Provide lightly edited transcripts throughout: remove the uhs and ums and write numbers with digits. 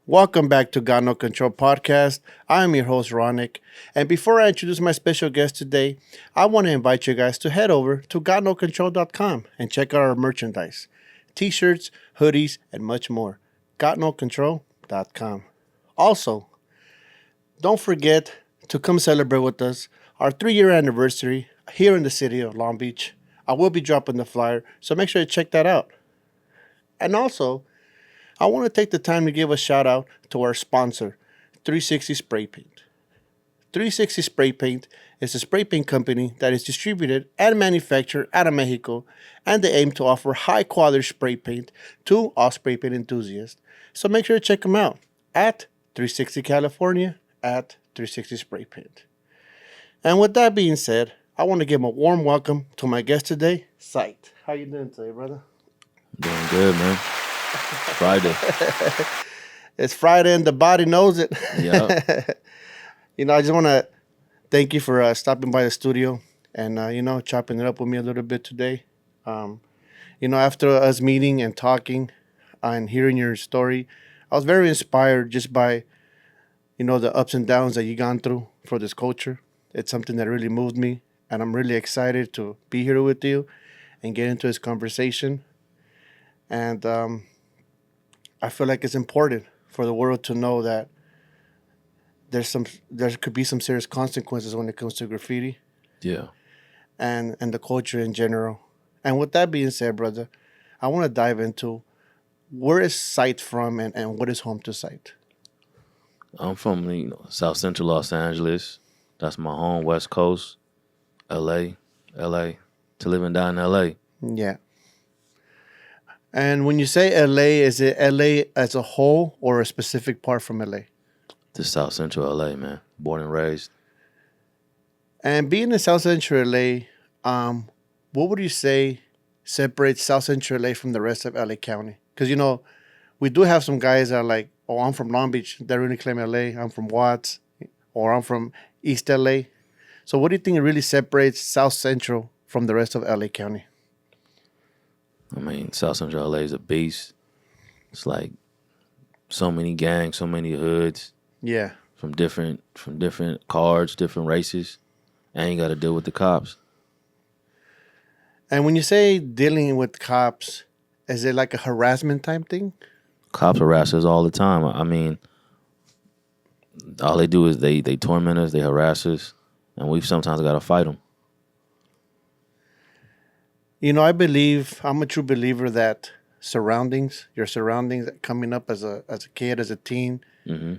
Welcome back to Got No Control podcast. I am your host, RONEK. And before I introduce my special guest today, I want to invite you guys to head over to GotNoControl.com and check out our merchandise t shirts, hoodies, and much more. GotNoControl.com. Also, don't forget to come celebrate with us our 3-year anniversary here in the city of Long Beach. I will be dropping the flyer, so make sure you check that out. And also, I want to take the time to give a shout out to our sponsor, 360 Spray Paint. 360 Spray Paint is a spray paint company that is distributed and manufactured out of Mexico, and they aim to offer high quality spray paint to all spray paint enthusiasts. So make sure to check them out at 360 California at 360 Spray Paint. And with that being said, I want to give a warm welcome to my guest today, Sight. How you doing today, brother? Doing good, man. Friday. It's Friday and the body knows it. Yeah. I just want to thank you for stopping by the studio and, chopping it up with me a little bit today. After us meeting and talking and hearing your story, I was very inspired just by, the ups and downs that you've gone through for this culture. It's something that really moved me, and I'm really excited to be here with you and get into this conversation. And I feel like it's important for the world to know that there could be some serious consequences when it comes to graffiti Yeah. and the culture in general. And with that being said, brother, I want to dive into where is Sight from and what is home to Sight? I'm from South Central Los Angeles. That's my home, West Coast, LA, to live and die in LA. Yeah. And when you say LA, is it LA as a whole or a specific part from LA? To South Central LA, man. Born and raised. And being in South Central LA, what would you say separates South Central LA from the rest of LA County? Because, we do have some guys that are like, oh, I'm from Long Beach. They really claim LA. I'm from Watts, or I'm from East LA. So what do you think really separates South Central from the rest of LA County? I mean, South Central LA is a beast. It's like so many gangs, so many hoods Yeah. from different cards, different races. And you got to deal with the cops. And when you say dealing with cops, is it like a harassment type thing? Cops harass us all the time. I mean, all they do is they torment us, they harass us, and we've sometimes got to fight them. I'm a true believer that your surroundings coming up as a kid, as a teen, Mm-hmm.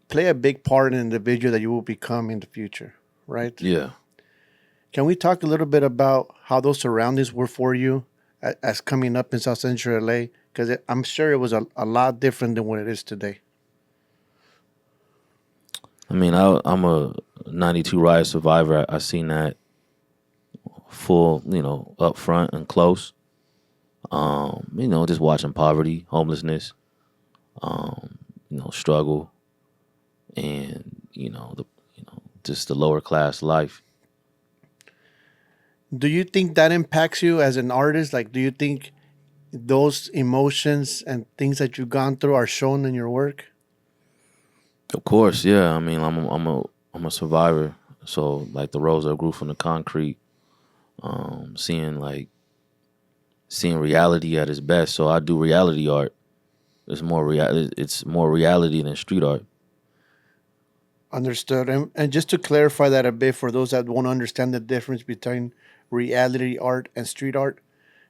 play a big part in the individual that you will become in the future, right? Yeah. Can we talk a little bit about how those surroundings were for you as coming up in South Central LA? Because I'm sure it was a lot different than what it is today. I mean, I'm a 92 riot survivor. I seen that full, up front and close. Just watching poverty, homelessness, struggle, and just the lower class life. Do you think that impacts you as an artist? Like, do you think those emotions and things that you've gone through are shown in your work? Of course, yeah. I mean, I'm a survivor. So like the rose that grew from the concrete, seeing reality at its best. So I do reality art. It's more reality than street art. Understood. And just to clarify that a bit for those that won't understand the difference between reality art and street art,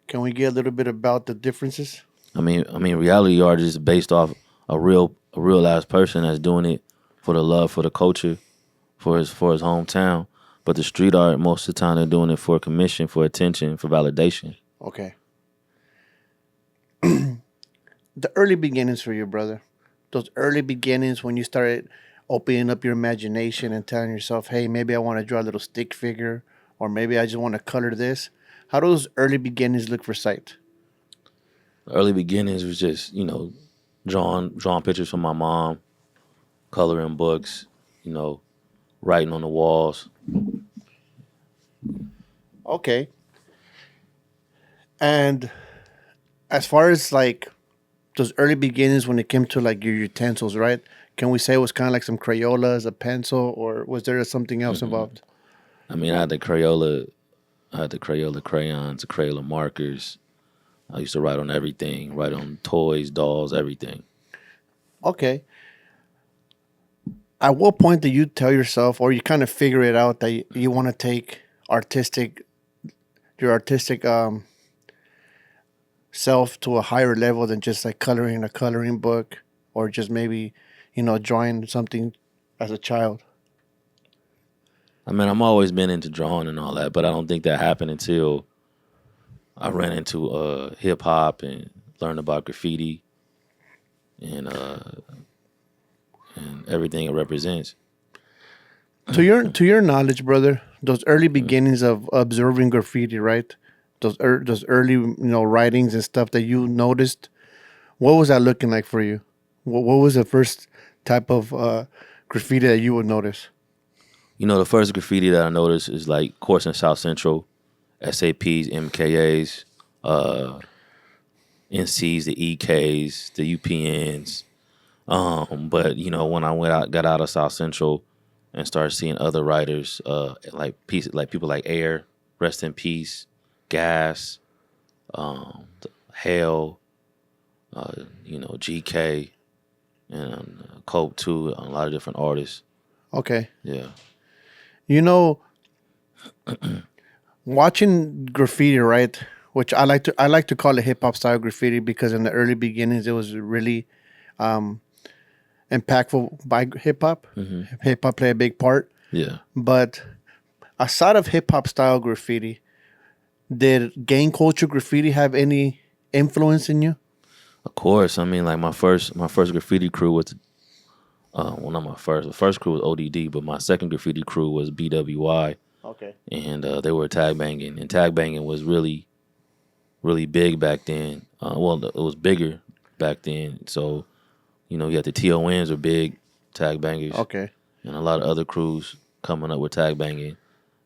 can we get a little bit about the differences? I mean, reality art is based off a real ass person that's doing it for the love, for the culture, for his hometown. But the street art, most of the time, they're doing it for commission, for attention, for validation. Okay. The early beginnings for you, brother. Those early beginnings when you started opening up your imagination and telling yourself, hey, maybe I want to draw a little stick figure, or maybe I just want to color this. How do those early beginnings look for Sight? Early beginnings was just, drawing pictures from my mom, coloring books, writing on the walls. Okay. And as far as like those early beginnings when it came to like your utensils, right? Can we say it was kind of like some Crayolas, a pencil, or was there something else involved? I mean, I had the Crayola crayons, the Crayola markers. I used to write on everything, write on toys, dolls, everything. Okay. At what point do you tell yourself, or you kind of figure it out that you want to take artistic, your artistic self to a higher level than just like coloring in a coloring book, or just maybe, drawing something as a child? I mean, I'm always been into drawing and all that, but I don't think that happened until I ran into hip hop and learned about graffiti and everything it represents. To your knowledge, brother, those early beginnings of observing graffiti, right? Those early writings and stuff that you noticed. What was that looking like for you? What was the first type of graffiti that you would notice? You know, the first graffiti that I noticed is like, of course, in South Central, SAPs, MKAs, uh, NCs, the EKs, the UPNs. But when I got out of South Central and started seeing other writers, like people like Air, rest in peace, Gas, Hell, GK, and Cope too, a lot of different artists. Okay, Yeah. you know, watching graffiti, right? Which I like to call it hip hop style graffiti because in the early beginnings it was really impactful by hip hop. Hmm. Hip hop played a big part, Yeah. but aside of hip hop style graffiti, did gang culture graffiti have any influence in you? Of course. I mean, like my first graffiti crew was well, not my first. The first crew was ODD, but my second graffiti crew was BWY, Okay. and they were tag banging, and tag banging was really, really big back then. It was bigger back then. So you had the TONs were big tag bangers, Okay. and a lot of other crews coming up with tag banging.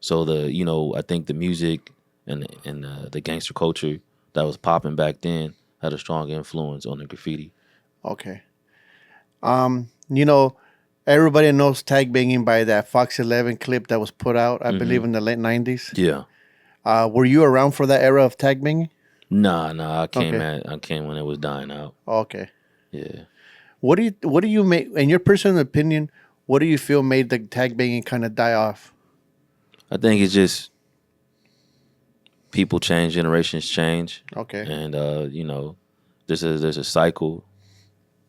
So I think the music and the gangster culture that was popping back then had a strong influence on the graffiti. Okay. You know, everybody knows tag banging by that Fox 11 clip that was put out, I believe, Hmm. in the late 90s. Yeah. Were you around for that era of tag banging? Nah. Okay. I came when it was dying out. Okay. Yeah. What do you make, in your personal opinion, what do you feel made the tag banging kind of die off? I think it's just people change, generations change, Okay. and there's a cycle,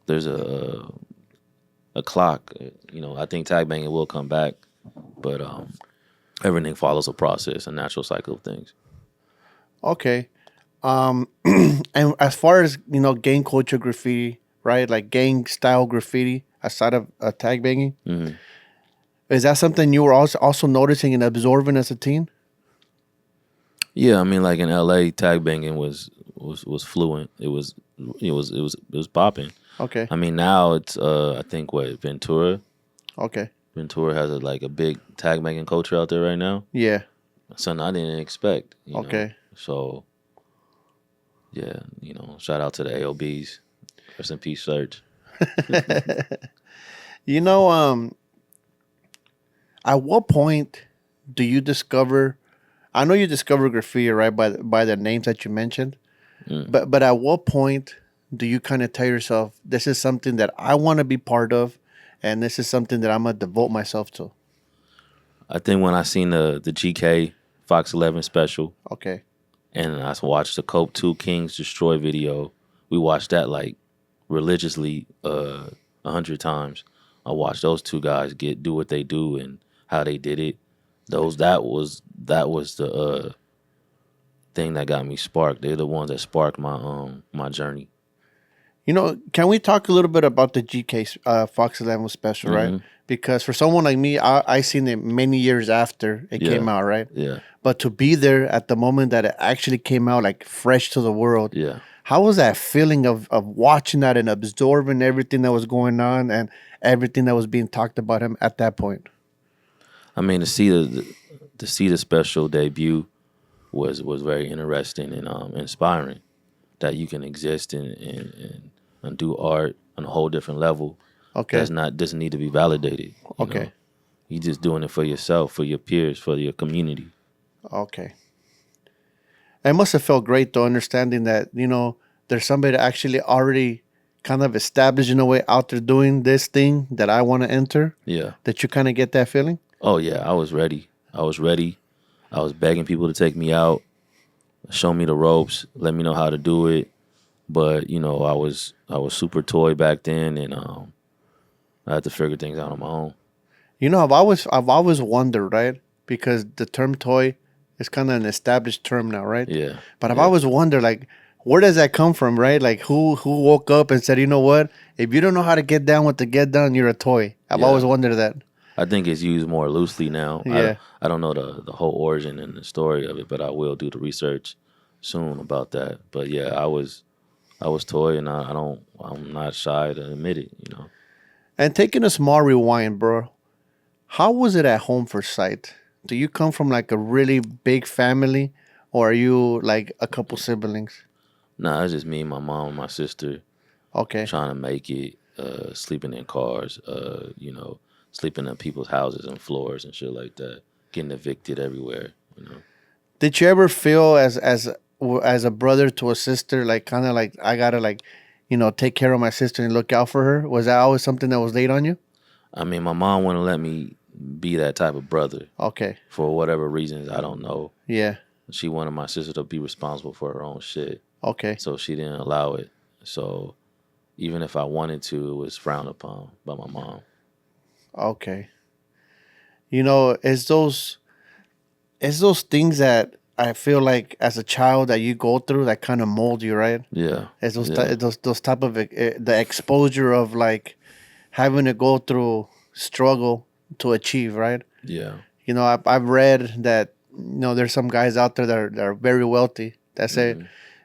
there's a clock. I think tag banging will come back, but everything follows a process, a natural cycle of things. Okay. And as far as, gang culture graffiti, right? Like gang style graffiti aside of tag banging, Hmm. is that something you were also noticing and absorbing as a teen? Yeah, I mean, like in LA, tag banging was fluent. It was popping. Okay. I mean, now it's I think what Ventura. Okay. Ventura has a big tag banging culture out there right now. Yeah. Something I didn't expect. Okay. So yeah, shout out to the AOBs. Rest in peace, Search. You know, at what point do you discover? I know you discover graffiti, right, by the names that you mentioned, Mm. but at what point do you kind of tell yourself this is something that I want to be part of, and this is something that I'm gonna devote myself to? I think when I seen the GK Fox 11 special, Okay. and I watched the Cope 2 Kings Destroy video, we watched that like religiously 100 times. I watched those two guys do what they do and how they did it. That was the thing that got me sparked. They're the ones that sparked my journey. Can we talk a little bit about the GK Fox 11 special, right? Hmm. Because for someone like me, I seen it many years after it came Yeah, out, right? yeah, But to be there at the moment that it actually came out, like fresh to the world, yeah. how was that feeling of watching that and absorbing everything that was going on and everything that was being talked about him at that point? I mean, to see the special debut was very interesting and inspiring. That you can exist in and do art on a whole different level. Okay. Doesn't need to be validated. You know, Okay. you just doing it for yourself, for your peers, for your community. Okay. It must have felt great though, understanding that, there's somebody that actually already kind of established in a way out there doing this thing that I want to enter, Yeah. that you kind of get that feeling. Oh yeah, I was ready. I was ready. I was begging people to take me out, show me the ropes, let me know how to do it. But I was super toy back then, and I had to figure things out on my own. I've always wondered, right? Because the term toy is kind of an established term now, right? Yeah. But I've Yeah. always wondered, like, where does that come from, right? Like, who woke up and said, you know what? If you don't know how to get down with the get down, you're a toy. I've Yeah. always wondered that. I think it's used more loosely now. Yeah. I don't know the whole origin and the story of it, but I will do the research soon about that. But yeah, I was toy, and I'm not shy to admit it. And taking a small rewind, bro, how was it at home for Sight? Do you come from like a really big family, or are you like a couple siblings? Nah, it's just me, my mom, and my sister Okay. trying to make it. Sleeping in cars. Sleeping in people's houses and floors and shit like that. Getting evicted everywhere. Did you ever feel as a brother to a sister, like kind of like I gotta like, take care of my sister and look out for her? Was that always something that was laid on you? I mean, my mom wouldn't let me be that type of brother Okay. for whatever reasons. I don't know. Yeah. She wanted my sister to be responsible for her own shit, Okay. so she didn't allow it. So even if I wanted to, it was frowned upon by my mom. Okay. It's those things that I feel like as a child that you go through that kind of mold you, right? Yeah. It's those Yeah. those type of the exposure of like having to go through struggle to achieve, right? Yeah. I've read that there's some guys out there that are very wealthy that say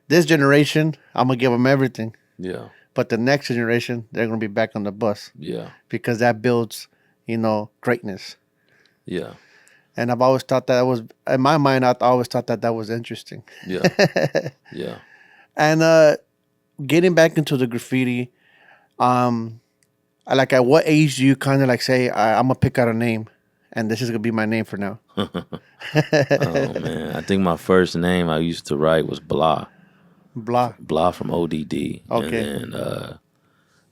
this generation I'm gonna give them everything, Yeah. but the next generation they're gonna be back on the bus Yeah. because that builds greatness. Yeah. And I've always thought that was in my mind. I always thought that was interesting. Yeah. Yeah. And getting back into the graffiti, like at what age do you kind of like say I'm gonna pick out a name, and this is gonna be my name for now? Oh man, I think my first name I used to write was Blah. Blah. Blah from ODD. Okay. And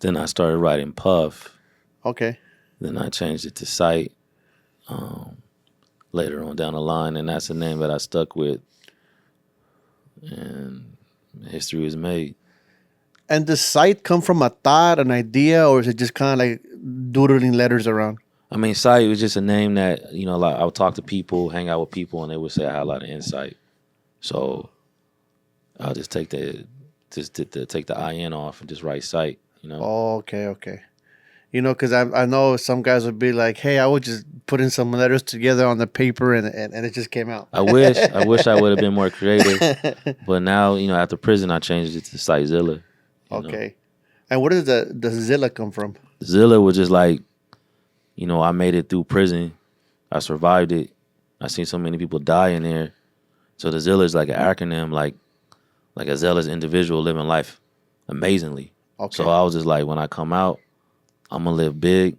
then I started writing Puff. Okay. Then I changed it to Sight later on down the line, and that's the name that I stuck with. And history was made. And does Sight come from a thought, an idea, or is it just kind of like doodling letters around? I mean, Sight was just a name that, like I would talk to people, hang out with people, and they would say I had a lot of insight. So I'll just take take the IN off and just write Sight, Oh, okay, okay. Because I know some guys would be like, hey, I would just put in some letters together on the paper and it just came out. I wish I would have been more creative. But now, after prison, I changed it to Sightzilla. Okay. And where does the Zilla come from? Zilla was just like, I made it through prison. I survived it. I seen so many people die in there. So the Zilla is like an acronym, like a zealous individual living life amazingly. Okay. So I was just like, when I come out, I'm going to live big,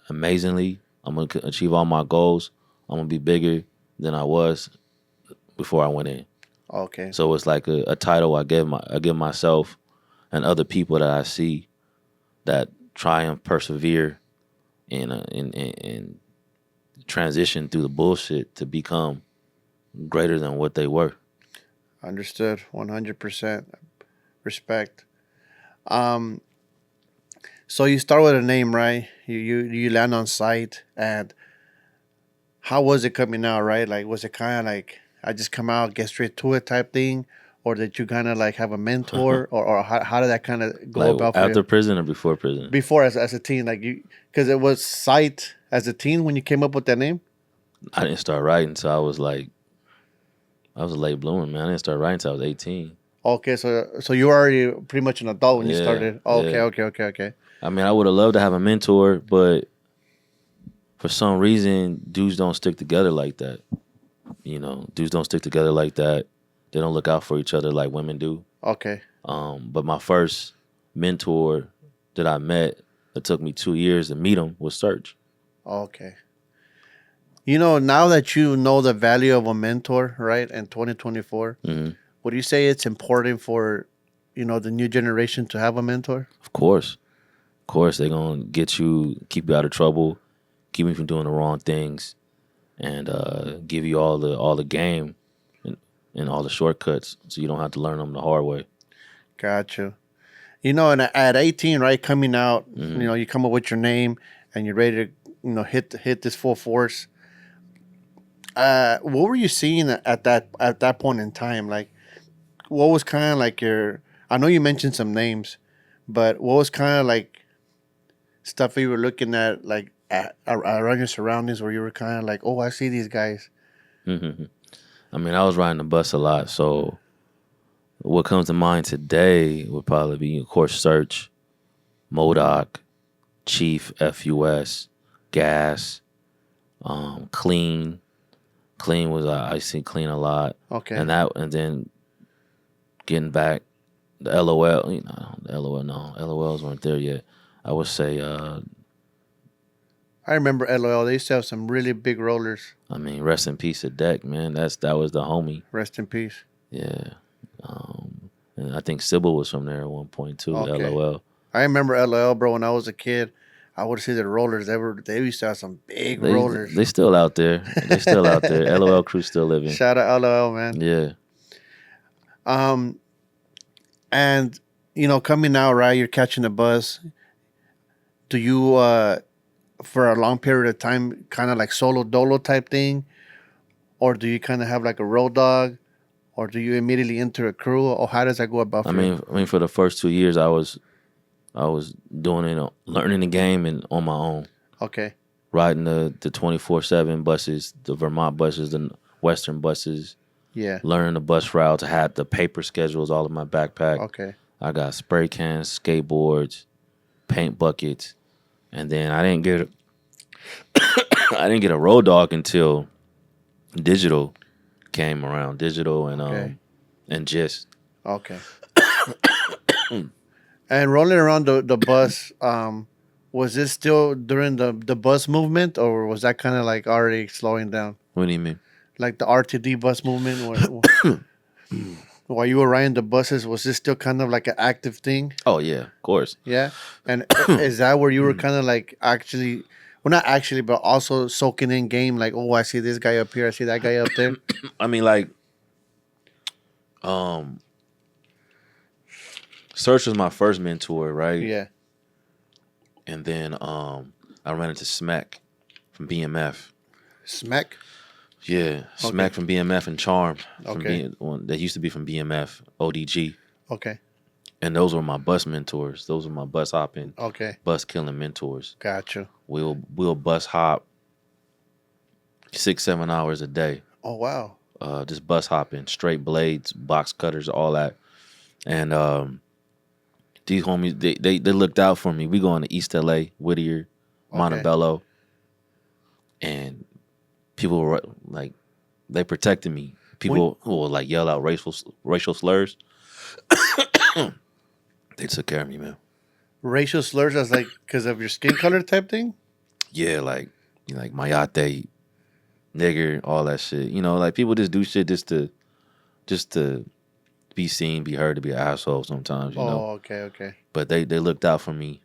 amazingly. I'm going to achieve all my goals. I'm going to be bigger than I was before I went in. Okay. So it's like a title I give myself and other people that I see that try and persevere and transition through the bullshit to become greater than what they were. Understood. 100%. Respect. So you start with a name, right? You land on Sight, and how was it coming out, right? Like, was it kind of like I just come out, get straight to it type thing, or did you kind of like have a mentor, or how did that kind of go Like about for after you? prison or before prison? Before as a teen, like because it was Sight as a teen when you came up with that name. I didn't start writing until I was a late bloomer, man. I didn't start writing until I was 18. Okay, so you were already pretty much an adult when you Yeah, started. Okay, yeah. okay. I mean, I would have loved to have a mentor, but for some reason, dudes don't stick together like that. Dudes don't stick together like that. They don't look out for each other like women do. Okay. But my first mentor that I met that took me 2 years to meet him was Search. Okay. You know, now that you know the value of a mentor, right, in 2024, Hmm. would you say it's important for, the new generation to have a mentor? Of course, they're gonna get you, keep you out of trouble, keep you from doing the wrong things, and give you all the game and, and all the shortcuts, so you don't have to learn them the hard way. Gotcha. And at 18, right, coming out, Hmm. you come up with your name and you're ready to, hit this full force. What were you seeing at that point in time? Like, what was kind of like your? I know you mentioned some names, but what was kind of like stuff you were looking at, like around your surroundings, where you were kind of like, oh, I see these guys. Hmm. I mean, I was riding the bus a lot, so what comes to mind today would probably be, of course, Search, Modoc, Chief, FUS, Gas, Clean. Clean was I see Clean a lot, Okay. and then getting back the LOL. The LOL, no, LOLs weren't there yet. I would say, I remember LOL. They used to have some really big rollers. I mean, rest in peace to Deck, man. That was the homie. Rest in peace. Yeah, and I think Sybil was from there at one point too. Okay. LOL. I remember LOL, bro. When I was a kid, I would see the rollers. They used to have some big rollers. They still out there. They still out there. LOL crew still living. Shout out LOL, man. Yeah. Um, and coming out, right? You're catching the bus. Do you, for a long period of time, kind of like solo dolo type thing, or do you kind of have like a road dog, or do you immediately enter a crew, or how does that go about I for you? mean, for the first 2 years, I was doing it, learning the game and on my own, Okay. riding the 24/7 buses, the Vermont buses, the Western buses, Yeah. learning the bus routes. I had the paper schedules all in my backpack. Okay. I got spray cans, skateboards, paint buckets, and then I didn't get I didn't get a road dog until digital came around. Digital Okay. and Gist. Okay. And rolling around the bus, was this still during the bus movement, or was that kind of like already slowing down? What do you mean? Like the RTD bus movement, while you were riding the buses, was this still kind of like an active thing? Oh yeah, of course. Yeah. And is that where you were kind of like actually, well, not actually, but also soaking in game? Like, oh, I see this guy up here, I see that guy up there. I mean, like, Search was my first mentor, right? Yeah. And then I ran into Smack from BMF. Smack. Yeah, Smack from BMF and Charm from Okay. that used to be from BMF, ODG. Okay. And those were my bus mentors. Those were my bus hopping, Okay. bus killing mentors. Gotcha. We'll bus hop 6-7 hours a day. Oh wow. Just bus hopping, straight blades, box cutters, all that. And these homies, they looked out for me. We going to East LA, Whittier, Montebello, and people were like, they protected me. People who will like yell out racial slurs. They took care of me, man. Racial slurs as like because of your skin color type thing. Yeah, like mayate, nigger, all that shit. Like people just do shit just to be seen, be heard, to be an asshole sometimes. Oh, okay, okay. But they looked out for me,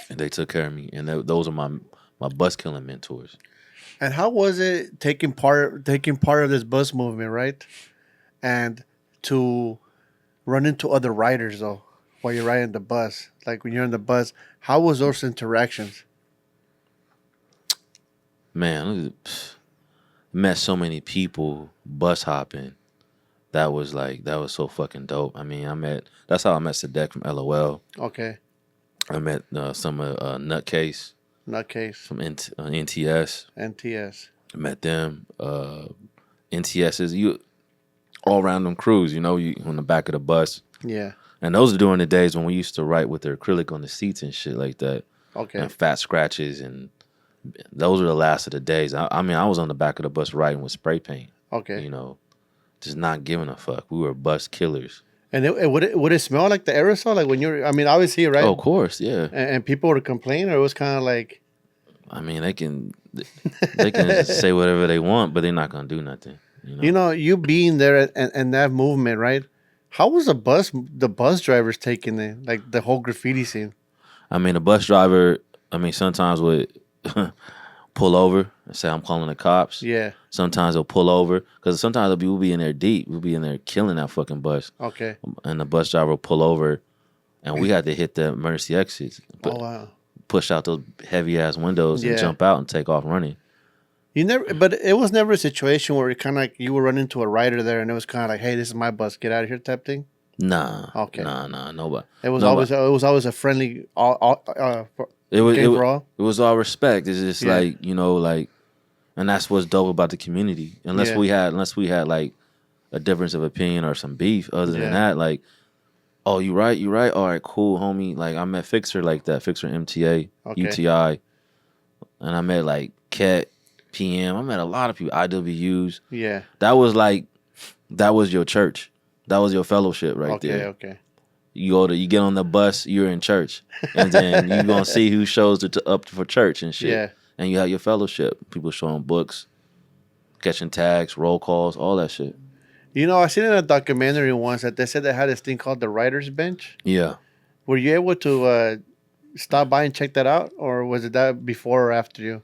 and they took care of me, and those are my bus killing mentors. And how was it taking part of this bus movement, right? And to run into other riders though while you're riding the bus. Like when you're in the bus, how was those interactions? Man, met so many people bus hopping. That was so fucking dope. I mean, that's how I met Sadek from LOL. Okay, I met some Nutcase nutcase, from NTS. NTS. I met them. NTS is you all random crews, you on the back of the bus. Yeah. And those are during the days when we used to write with the acrylic on the seats and shit like that. Okay. And fat scratches, and those were the last of the days. I mean, I was on the back of the bus writing with spray paint. Okay. Just not giving a fuck. We were bus killers. And would it smell like the aerosol? Like when you're, I mean, obviously, right? Oh, of course, yeah. And people would complain, or it was kind of like, I mean, they can say whatever they want, but they're not gonna do nothing. You know. you being there and that movement, right? How was the bus drivers taking it, like the whole graffiti scene? I mean, a bus driver. I mean, sometimes would pull over and say, "I'm calling the cops." Yeah. Sometimes they'll pull over because sometimes we'll be in there deep. We'll be in there killing that fucking bus, Okay. and the bus driver will pull over, and we had to hit the emergency exits, Oh wow. push out those heavy ass windows, and Yeah. jump out and take off running. You never, but it was never a situation where it kind of like you were running into a rider there, and it was kind of like, "Hey, this is my bus, get out of here," type thing. Nah, Okay. nah, nobody. It was Nobody. always a friendly, It was game for all. it was all respect. It's just Yeah. like like, and that's what's dope about the community. Unless Yeah. we had like a difference of opinion or some beef. Other than Yeah. that, like, oh, you right. All right, cool, homie. Like I met Fixer like that, Fixer MTA, Okay. UTI, and I met like Ket, PM. I met a lot of people, IWUs. Yeah. That was your church. That was your fellowship right Okay. there. Okay. You get on the bus, you're in church, and then you gonna see who shows up for church and shit. Yeah. And you have your fellowship. People showing books, catching tags, roll calls, all that shit. I seen in a documentary once that they said they had this thing called the writer's bench. Yeah. Were you able to stop by and check that out, or was it that before or after you?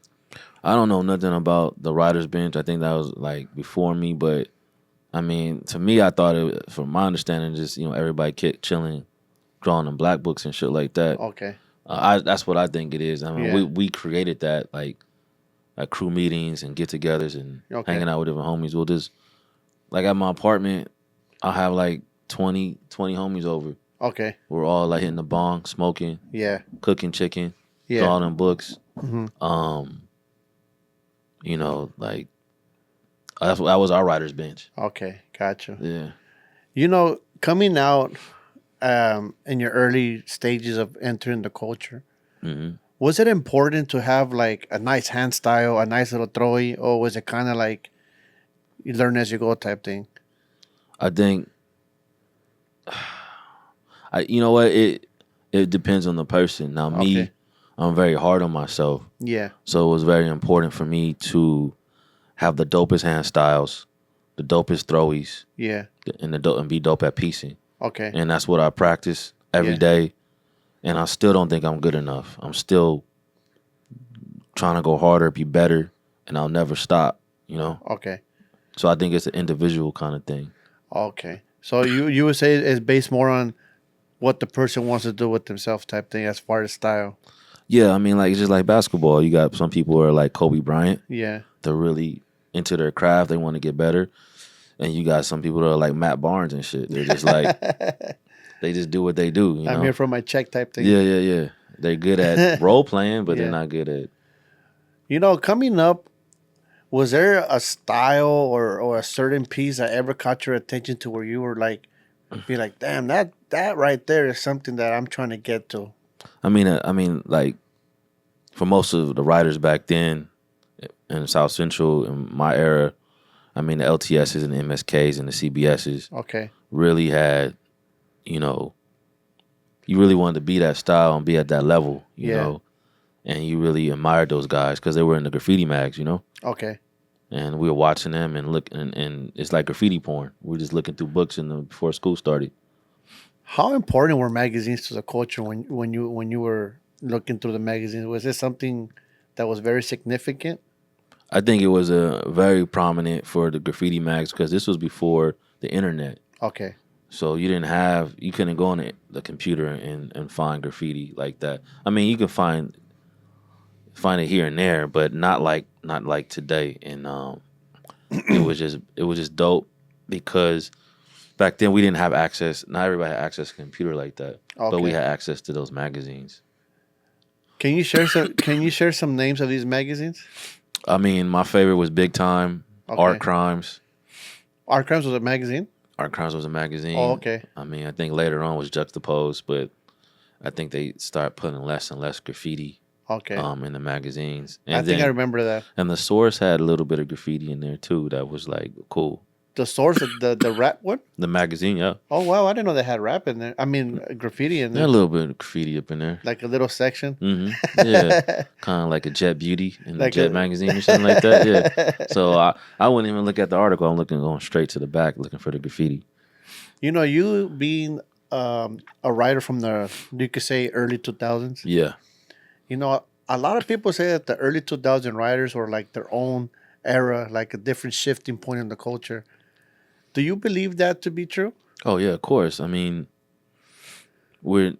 I don't know nothing about the writer's bench. I think that was like before me, but I mean, to me, I thought it, from my understanding, just everybody chilling, drawing them black books and shit like that. Okay. That's what I think it is. I mean, Yeah. we created that like at crew meetings and get-togethers and Okay. hanging out with different homies. We'll just like at my apartment, I'll have like 20 homies over. Okay. We're all like hitting the bong, smoking, Yeah. cooking chicken, Yeah. drawing them books. Hmm. Like that was our writer's bench. Okay. Gotcha. Yeah. Coming out in your early stages of entering the culture, Hmm. was it important to have like a nice hand style, a nice little throwy, or was it kind of like you learn as you go type thing? I think, you know what, it depends on the person. Now me, Okay. I'm very hard on myself, Yeah. so it was very important for me to have the dopest hand styles, the dopest throwies, Yeah. and be dope at piecing. Okay. And that's what I practice every Yeah. day. And I still don't think I'm good enough. I'm still trying to go harder, be better, and I'll never stop. Okay. So I think it's an individual kind of thing. Okay. So you would say it's based more on what the person wants to do with themselves type thing as far as style. Yeah, I mean, like it's just like basketball. You got some people who are like Kobe Bryant. Yeah. They're really into their craft. They want to get better. And you got some people that are like Matt Barnes and shit. They're just like they just do what they do. I'm here for my check type thing. Yeah. They're good at role playing, but Yeah. they're not good at. Coming up, was there a style or a certain piece that ever caught your attention to where you were like, be like, damn, that right there is something that I'm trying to get to. I mean, like for most of the writers back then in South Central in my era, I mean the LTSs and the MSKs and the CBSs Okay. really had, you really wanted to be that style and be at that level, you Yeah. know, and you really admired those guys because they were in the graffiti mags, Okay. and we were watching them and looking, and it's like graffiti porn. We're just looking through books before school started. How important were magazines to the culture when you were looking through the magazines? Was this something that was very significant? I think it was very prominent for the graffiti mags because this was before the internet. Okay. So you couldn't go on the computer and find graffiti like that. I mean, you can find it here and there, but not like today. And it was just dope because back then we didn't have access. Not everybody had access to a computer like that, but we Okay. had access to those magazines. Can you share some names of these magazines? I mean, my favorite was Big Time, Okay. Art Crimes. Art Crimes was a magazine? Art Crimes was a magazine. Oh, okay. I mean, I think later on was Juxtaposed, but I think they started putting less and less graffiti Okay. in the magazines. I think I remember that. And the Source had a little bit of graffiti in there too. That was like cool. the source of the rap one? The magazine, yeah. Oh wow, I didn't know they had rap in there. I mean, graffiti in There's there, a little bit of graffiti up in there. like a little section. Yeah, kind of like a Jet Beauty in the Like Jet a magazine or something like that. Yeah. So I wouldn't even look at the article. I'm going straight to the back, looking for the graffiti. You know, you being a writer from the, you could say, early 2000s. Yeah. You know, a lot of people say that the early 2000 writers were like their own era, like a different shifting point in the culture. Do you believe that to be true? Oh yeah, of course. I mean, from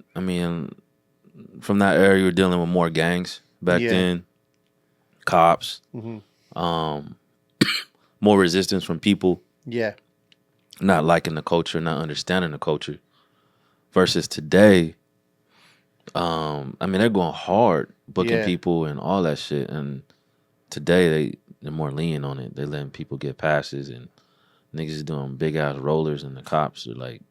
that era, you were dealing with more gangs back Yeah. then, cops, Hmm. um, more resistance from people Yeah. not liking the culture, not understanding the culture. Versus today, they're going hard, booking Yeah. people and all that shit. And today they're more lenient on it. They're letting people get passes, and niggas is doing big ass rollers, and the cops are like,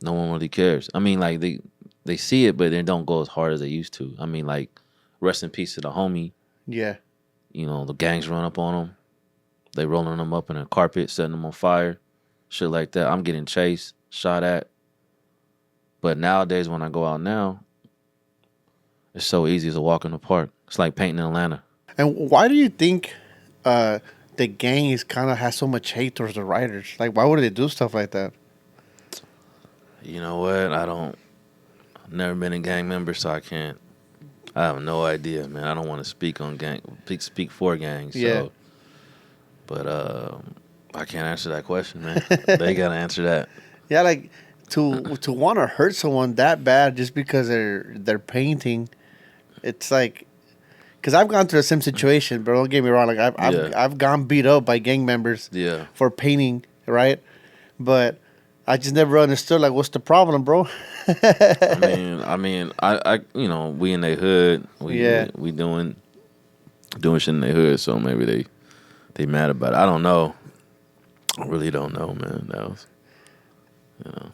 no one really cares. I mean, like they see it, but they don't go as hard as they used to. I mean, like, rest in peace to the homie. Yeah. You know, the gangs run up on them. They rolling them up in a carpet, setting them on fire, shit like that. I'm getting chased, shot at. But nowadays, when I go out now, it's so easy as a walk in the park. It's like painting in Atlanta. And why do you think the gang is kind of has so much hate towards the writers? Like, why would they do stuff like that? You know what? I've never been a gang member, so I can't. I have no idea, man. I don't want to speak on speak for gangs. Yeah. So, but I can't answer that question, man. They gotta answer that. Yeah, like to want to hurt someone that bad just because they're painting, it's like, because I've gone through the same situation, but don't get me wrong. Like I've gone beat up by gang members Yeah. for painting, right? But I just never understood, like, what's the problem, bro? I we in the hood. We doing shit in the hood, so maybe they mad about it. I don't know. I really don't know, man. That was, you know.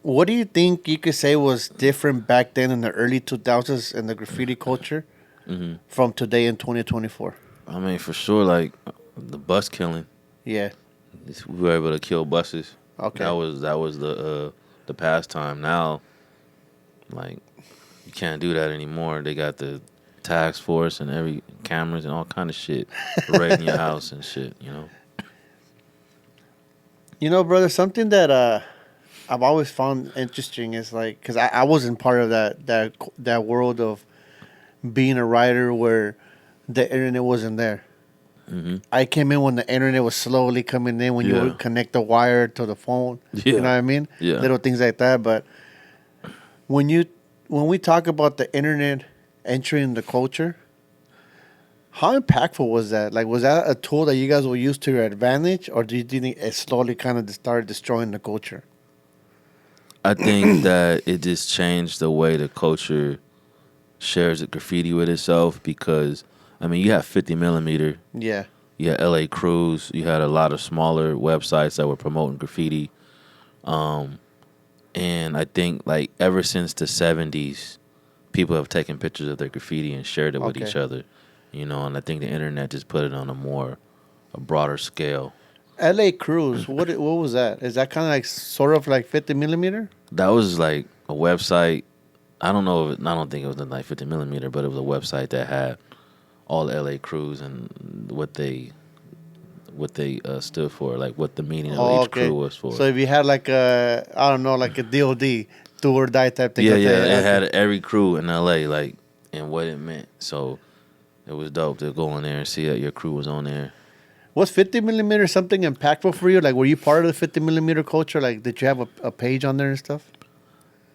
What do you think you could say was different back then in the early 2000s in the graffiti culture from today in 2024? I mean, for sure, like the bus killing. Yeah. We were able to kill buses. Okay. That was the pastime. Now, like, you can't do that anymore. They got the task force and every cameras and all kind of shit right in your house and shit. You know. You know, brother, something that I've always found interesting is like, because I wasn't part of that world of being a writer where the internet wasn't there. Mm-hmm. I came in when the internet was slowly coming in, when you would connect the wire to the phone. Yeah. You know what I mean? Yeah. Little things like that. But when we talk about the internet entering the culture, how impactful was that? Like, was that a tool that you guys will use to your advantage, or do you think it slowly kind of started destroying the culture? I think that it just changed the way the culture shares the graffiti with itself, because I mean, you have 50 millimeter, Yeah. you had LA Crews, you had a lot of smaller websites that were promoting graffiti. And I think, like, ever since the 70s, people have taken pictures of their graffiti and shared it with each other, you know, and I think the internet just put it on a broader scale. LA Cruz, what was that? Is that kind of like sort of like 50 millimeter? That was like a website. I don't know I don't think it was like 50 millimeter, but it was a website that had all the LA crews and what they stood for, like what the meaning of each crew was for. So if you had like a, I don't know, like a DOD, do or die type thing. It had every crew in LA, like, and what it meant. So it was dope to go in there and see that your crew was on there. Was 50 millimeter something impactful for you? Like, were you part of the 50 millimeter culture? Like, did you have a page on there and stuff?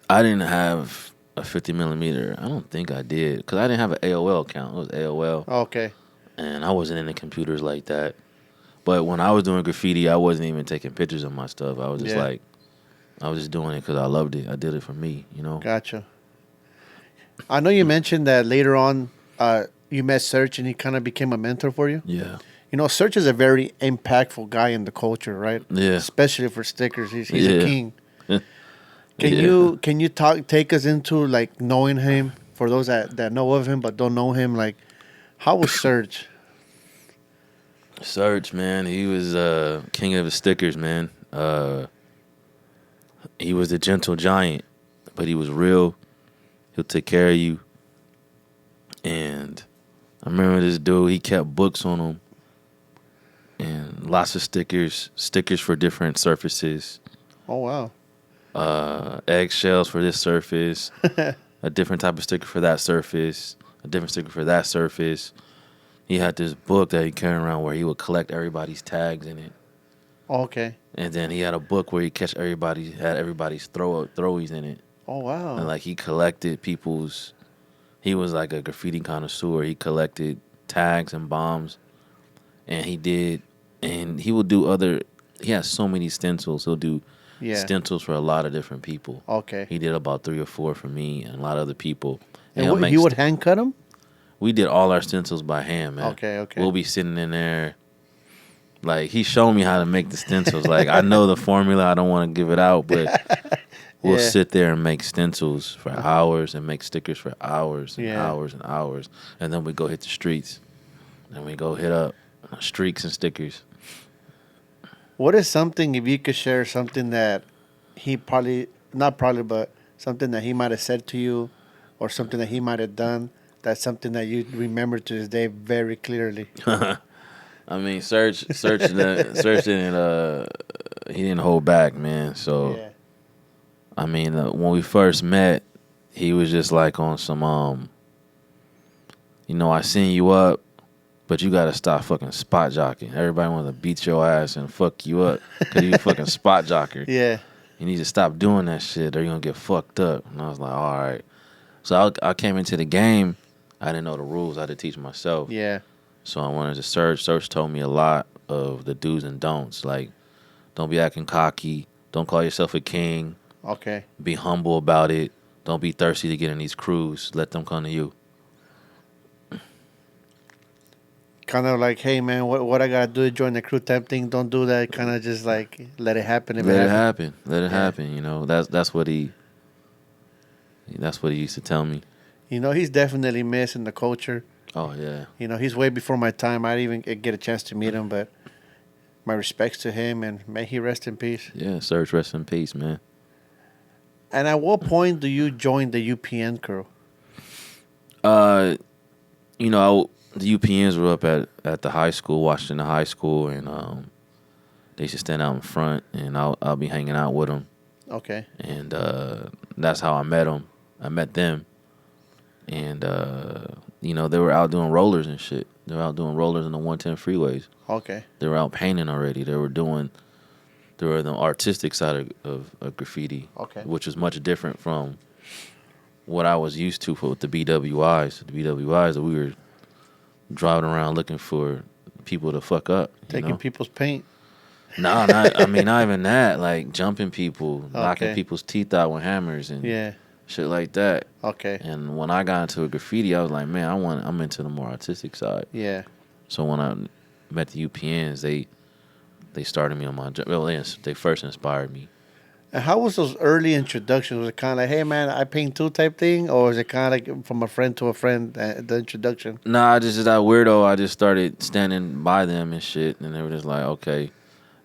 I didn't have a 50 millimeter. I don't think I did, because I didn't have an AOL account. It was AOL. Oh, okay. And I wasn't into computers like that. But when I was doing graffiti, I wasn't even taking pictures of my stuff. I was just I was just doing it because I loved it. I did it for me, you know? Gotcha. I know you mentioned that later on you met Serge and he kind of became a mentor for you. Yeah. You know, Serge is a very impactful guy in the culture, right? Yeah. Especially for stickers. He's a king. Can you take us into, like, knowing him, for those that know of him but don't know him? Like, how was Serge? Search, man. He was king of the stickers, man. He was the gentle giant, but he was real. He'll take care of you. And I remember this dude. He kept books on him and lots of stickers for different surfaces. Oh wow. Eggshells for this surface, a different type of sticker for that surface, a different sticker for that surface. He had this book that he carried around where he would collect everybody's tags in it. Okay. And then he had a book where he had everybody's throwies in it. Oh wow. And like he collected people's, he was like a graffiti connoisseur. He collected tags and bombs, and he would do other. He has so many stencils. He'll do stencils for a lot of different people. Okay. He did about 3 or 4 for me and a lot of other people. And he would hand cut them? We did all our stencils by hand, man. Okay. We'll be sitting in there. Like, he showed me how to make the stencils. Like, I know the formula. I don't want to give it out, but we'll sit there and make stencils for hours and make stickers for hours and hours and hours. And then we go hit the streets. And we go hit up streaks and stickers. What is something, if you could share something that he not probably, but something that he might have said to you or something that he might have done, that's something that you remember to this day very clearly? I mean, Search didn't, he didn't hold back, man. So, I mean, when we first met, he was just like on some, I seen you up, but you gotta stop fucking spot jockeying. Everybody wants to beat your ass and fuck you up because you a fucking spot jocker. Yeah. You need to stop doing that shit or you're gonna get fucked up. And I was like, all right. So I came into the game. I didn't know the rules. I had to teach myself. Yeah. So I wanted to search. Search told me a lot of the do's and don'ts. Like, don't be acting cocky. Don't call yourself a king. Okay. Be humble about it. Don't be thirsty to get in these crews. Let them come to you. Kind of like, hey man, what I gotta do to join the crew type thing. Don't do that. Kind of just like let it happen. Let it happen. Let it happen. That's what he used to tell me. He's definitely missing the culture. Oh yeah. He's way before my time. I didn't even get a chance to meet him, but my respects to him, and may he rest in peace. Yeah, Search, rest in peace, man. And at what point do you join the UPN crew? The UPNs were up at the high school, Washington High School, and they used to stand out in front, and I'll be hanging out with them. Okay. And that's how I met them. I met them, and they were out doing rollers and shit. They were out doing rollers in the 110 freeways. Okay. They were out painting already. They were the artistic side of graffiti, okay, which was much different from what I was used to with the BWIs. The BWIs, we were driving around looking for people to fuck up. Taking people's paint. No, not even that. Like jumping people, knocking people's teeth out with hammers and shit like that. Okay. And when I got into graffiti, I was like, man, I'm into the more artistic side. Yeah. So when I met the UPNs, they started me on my job. Well, they first inspired me. And how was those early introductions? Was it kind of like, hey, man, I paint too type thing? Or was it kind of like from a friend to a friend, the introduction? Nah, just that weirdo. I just started standing by them and shit. And they were just like, okay.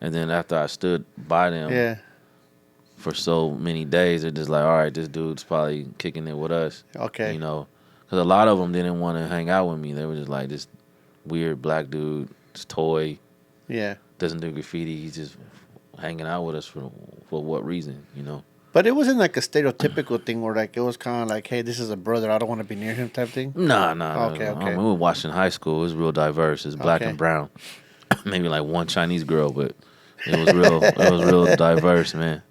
And then after I stood by them for so many days, they're just like, all right, this dude's probably kicking it with us. Okay. Because a lot of them didn't want to hang out with me. They were just like, this weird black dude, this toy. Yeah. Doesn't do graffiti. He's just hanging out with us for what reason, But it wasn't like a stereotypical thing where like it was kind of like, hey, this is a brother, I don't want to be near him type thing. Nah. Okay. We were watching high school. It was real diverse. It's black and brown. Maybe like one Chinese girl, but it was real. It was real diverse, man.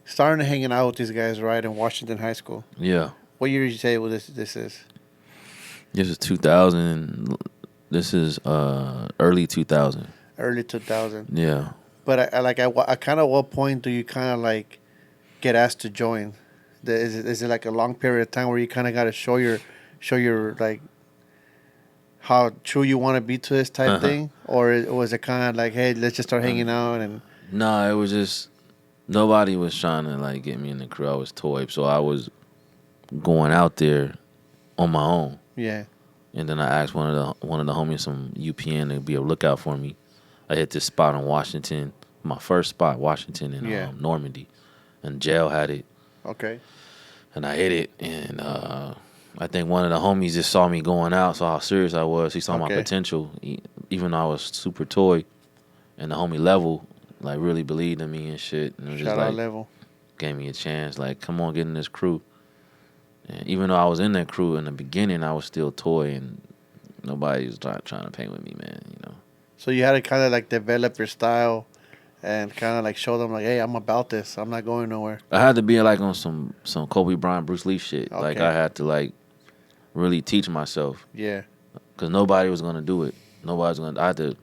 Starting to hanging out with these guys, right, in Washington High School. Yeah. What year did you say this is? This is 2000. This is early 2000. Early 2000. Yeah. But I kind of what point do you kind of like get asked to join? Is it like a long period of time where you kind of got to show your like how true you want to be to this type thing, or was it kind of like, hey, let's just start hanging out and? No, it was just nobody was trying to like get me in the crew. I was toy, so I was going out there on my own. Yeah. And then I asked one of the homies some UPN to be a lookout for me. I hit this spot in Washington, my first spot, Washington in Yeah. Normandy, and jail had it, Okay. and I hit it, and I think one of the homies just saw me going out, saw how serious I was. He saw my Okay. potential, even though I was super toy, and the homie Level like really believed in me and shit, and it was just Shout out like Level. gave me a chance, like come on, get in this crew. And even though I was in that crew in the beginning, I was still toy, and nobody was trying to paint with me, man. You know. So you had to kind of like develop your style and kind of like show them like, hey, I'm about this. I'm not going nowhere. I had to be like on some Kobe Bryant, Bruce Lee shit. Like Okay. I had to like really teach myself Yeah. because nobody was gonna do it. Nobody's gonna. I had to,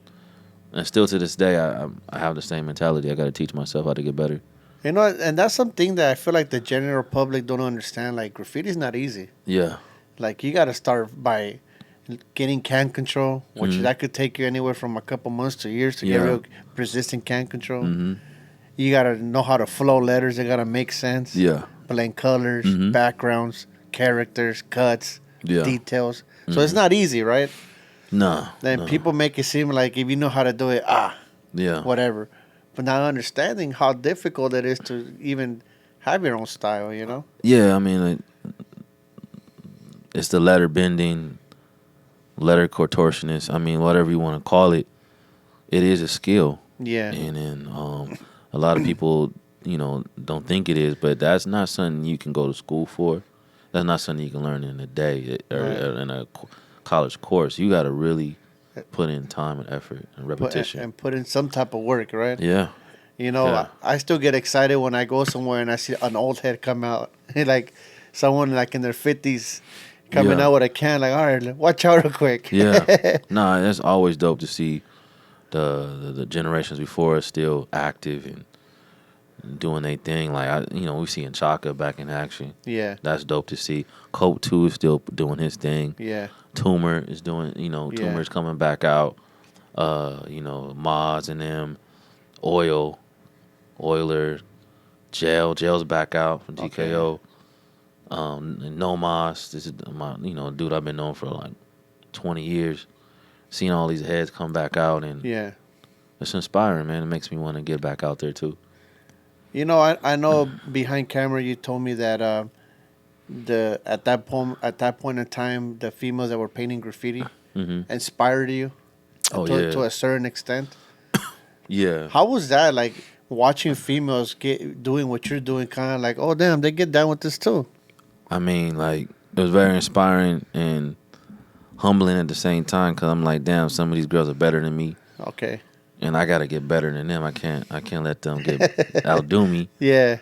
and still to this day, I have the same mentality. I got to teach myself how to get better. You know, and that's something that I feel like the general public don't understand. Like graffiti's not easy. Yeah, Like you got to start by getting can control, which Mhm. that could take you anywhere from a couple months to years to get Yeah. real persistent can control. hmm You got to know how to flow letters. They got to make sense. yeah, Blend colors, Mhm. backgrounds, characters, cuts, yeah. details. So it's not easy, right? Nah, Then nah. people make it seem like if you know how to do it, Yeah, whatever. But not understanding how difficult it is to even have your own style, you know? yeah. I mean, like, it's the letter bending, letter contortionist. I mean, whatever you want to call it, it is a skill. Yeah. And then a lot of people, don't think it is, but that's not something you can go to school for. That's not something you can learn in a day or Right. in a college course. You got to really put in time and effort and repetition. And put in some type of work, right? Yeah, You know, Yeah. I still get excited when I go somewhere and I see an old head come out. Like someone like in their 50s coming Yeah. out with a can, like, all right, watch out real quick. yeah. Nah, it's always dope to see the generations before us still active and doing their thing. Like we see Chaka back in action. Yeah. That's dope to see. Cope 2 is still doing his thing. Yeah. Tumor is doing, Yeah. Tumor's coming back out. Mods and them, Oiler, Jail's back out from TKO. And No Mas, this is my, dude I've been known for like 20 years. Seeing all these heads come back out, and Yeah. it's inspiring, man. It makes me want to get back out there too. You know, I know behind camera you told me that at that point in time the females that were painting graffiti hmm inspired you Oh to yeah, a certain extent. yeah. How was that like watching females doing what you're doing? Kind of like, oh damn, they get down with this too. I mean, like it was very inspiring and humbling at the same time because I'm like, damn, some of these girls are better than me, Okay. and I gotta get better than them. I can't let them get outdo me. Yeah.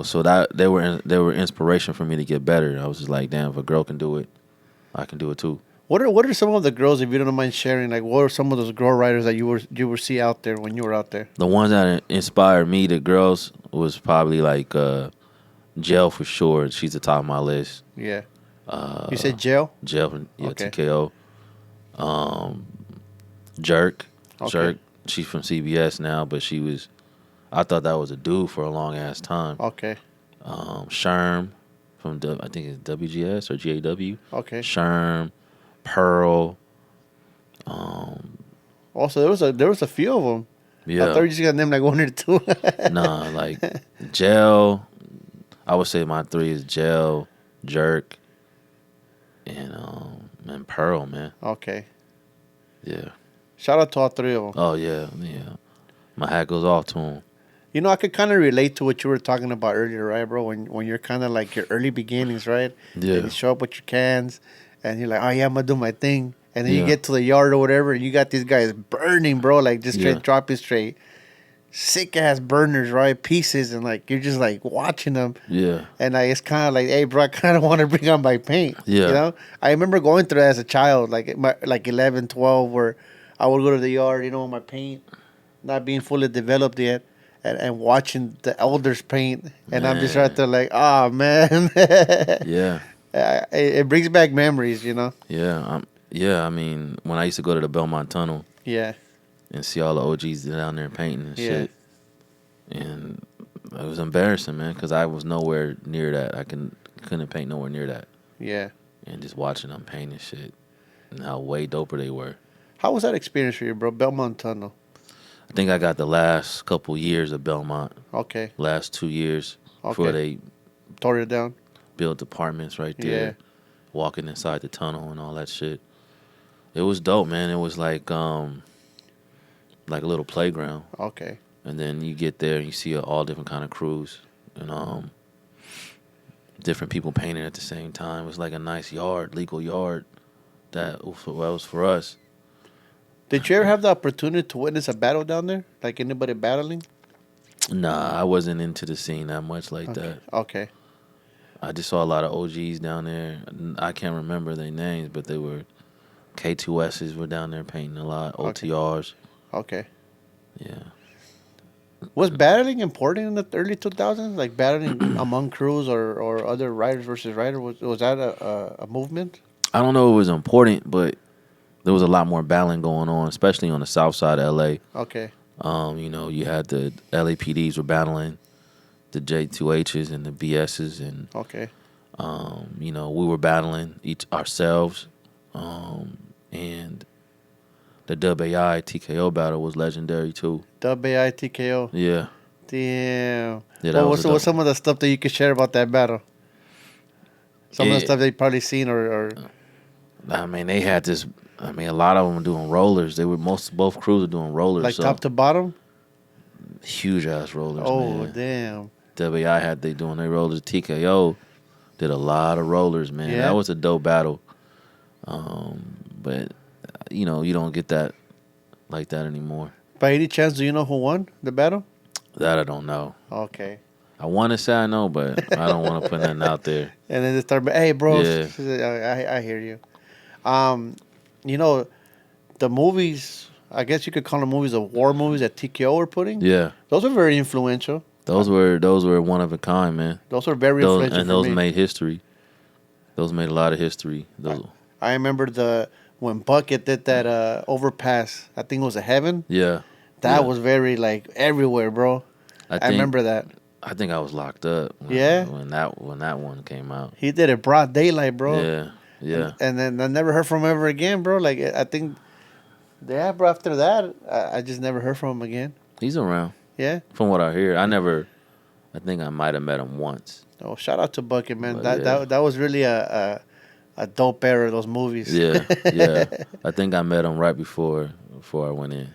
So that they were inspiration for me to get better. I was just like, damn, if a girl can do it, I can do it too. What are some of the girls, if you don't mind sharing, like what are some of those girl writers that you were see out there when you were out there? The ones that inspired me, the girls, was probably like Gel for sure. She's the top of my list. Yeah. You said jail? Gel from Okay. TKO. Jerk. Okay. Jerk. She's from CBS now, but I thought that was a dude for a long ass time. Okay. Sherm from I think it's WGS or GAW. Okay. Sherm, Pearl. Also, there was a few of them. I thought Yeah. you just got named like one or two. Nah, like Gel. I would say my three is Gel, Jerk, and Pearl, man. Okay. Yeah. Shout out to all three of them. Oh yeah. My hat goes off to him. You know, I could kind of relate to what you were talking about earlier, right, bro? When you're kind of like your early beginnings, right? Yeah. And you show up with your cans, and you're like, oh yeah, I'm gonna do my thing. And then you Yeah. get to the yard or whatever, and you got these guys burning, bro, like just straight Yeah. dropping straight, sick ass burners, right? Pieces, and like you're just like watching them, Yeah. and like it's kind of like, hey, bro, I kind of want to bring on my paint. Yeah. You know, I remember going through that as a child, like 11, 12, where I would go to the yard, you know, with my paint not being fully developed yet. And watching the elders paint, and I'm just right there like, oh man, Yeah. it brings back memories, you know. Yeah. I mean, when I used to go to the Belmont Tunnel Yeah, and see all the OGs down there painting and Yeah. shit, and it was embarrassing, man, because I was nowhere near that. Couldn't paint nowhere near that, yeah. and just watching them paint and shit. and how way doper they were. How was that experience for you, bro? Belmont Tunnel. I think I got the last couple years of Belmont, Okay. last 2 years before Okay. they Tore it down. built apartments right Yeah. there, walking inside the tunnel and all that shit. It was dope, man. It was like a little playground. Okay. And then you get there and you see all different kind of crews and different people painting at the same time. It was like a nice yard, legal yard that was for us. Did you ever have the opportunity to witness a battle down there? Like anybody battling? Nah, I wasn't into the scene that much like that. Okay. I just saw a lot of OGs down there. I can't remember their names, but they were K2Ss were down there painting a lot. Okay. OTRs. Okay. Yeah. Was battling important in the early 2000s? Like battling among crews or other riders versus rider? Was that a movement? I don't know if it was important, but there was a lot more battling going on, especially on the south side of LA. Okay. You had the LAPDs were battling the J2Hs and the BSs, and Okay. we were battling ourselves, and the WAI TKO battle was legendary too. WAI TKO. Yeah. Damn. Yeah, What's some of the stuff that you could share about that battle? Some of the stuff that you probably seen or I mean, they had this. I mean, a lot of them were doing rollers. They were both crews were doing rollers. like top to bottom? Huge ass rollers. Oh, man. damn. WI had they doing their rollers. TKO did a lot of rollers, man. Yeah. That was a dope battle. But you don't get that like that anymore. By any chance, do you know who won the battle? That I don't know. Okay. I want to say I know, but I don't want to put nothing out there. And then they start, hey, bro, Yeah. I hear you. The movies, I guess you could call them movies, the war movies that TKO were putting. Yeah. Those are very influential. Those were one of a kind, man. Those were very influential and for those me. made history. Those made a lot of history. I remember when Bucket did that overpass. I think it was a Heaven. Yeah. That was very like everywhere, bro. I remember that. I think I was locked up. When that one came out. He did it broad daylight, bro. Yeah. Yeah. And then I never heard from him ever again, bro. Like I think, yeah, bro. After that, I just never heard from him again. He's around. Yeah. From what I hear, I think I might have met him once. Oh, shout out to Bucket, man. But That was really a dope era, those movies. Yeah, yeah. I think I met him right before I went in.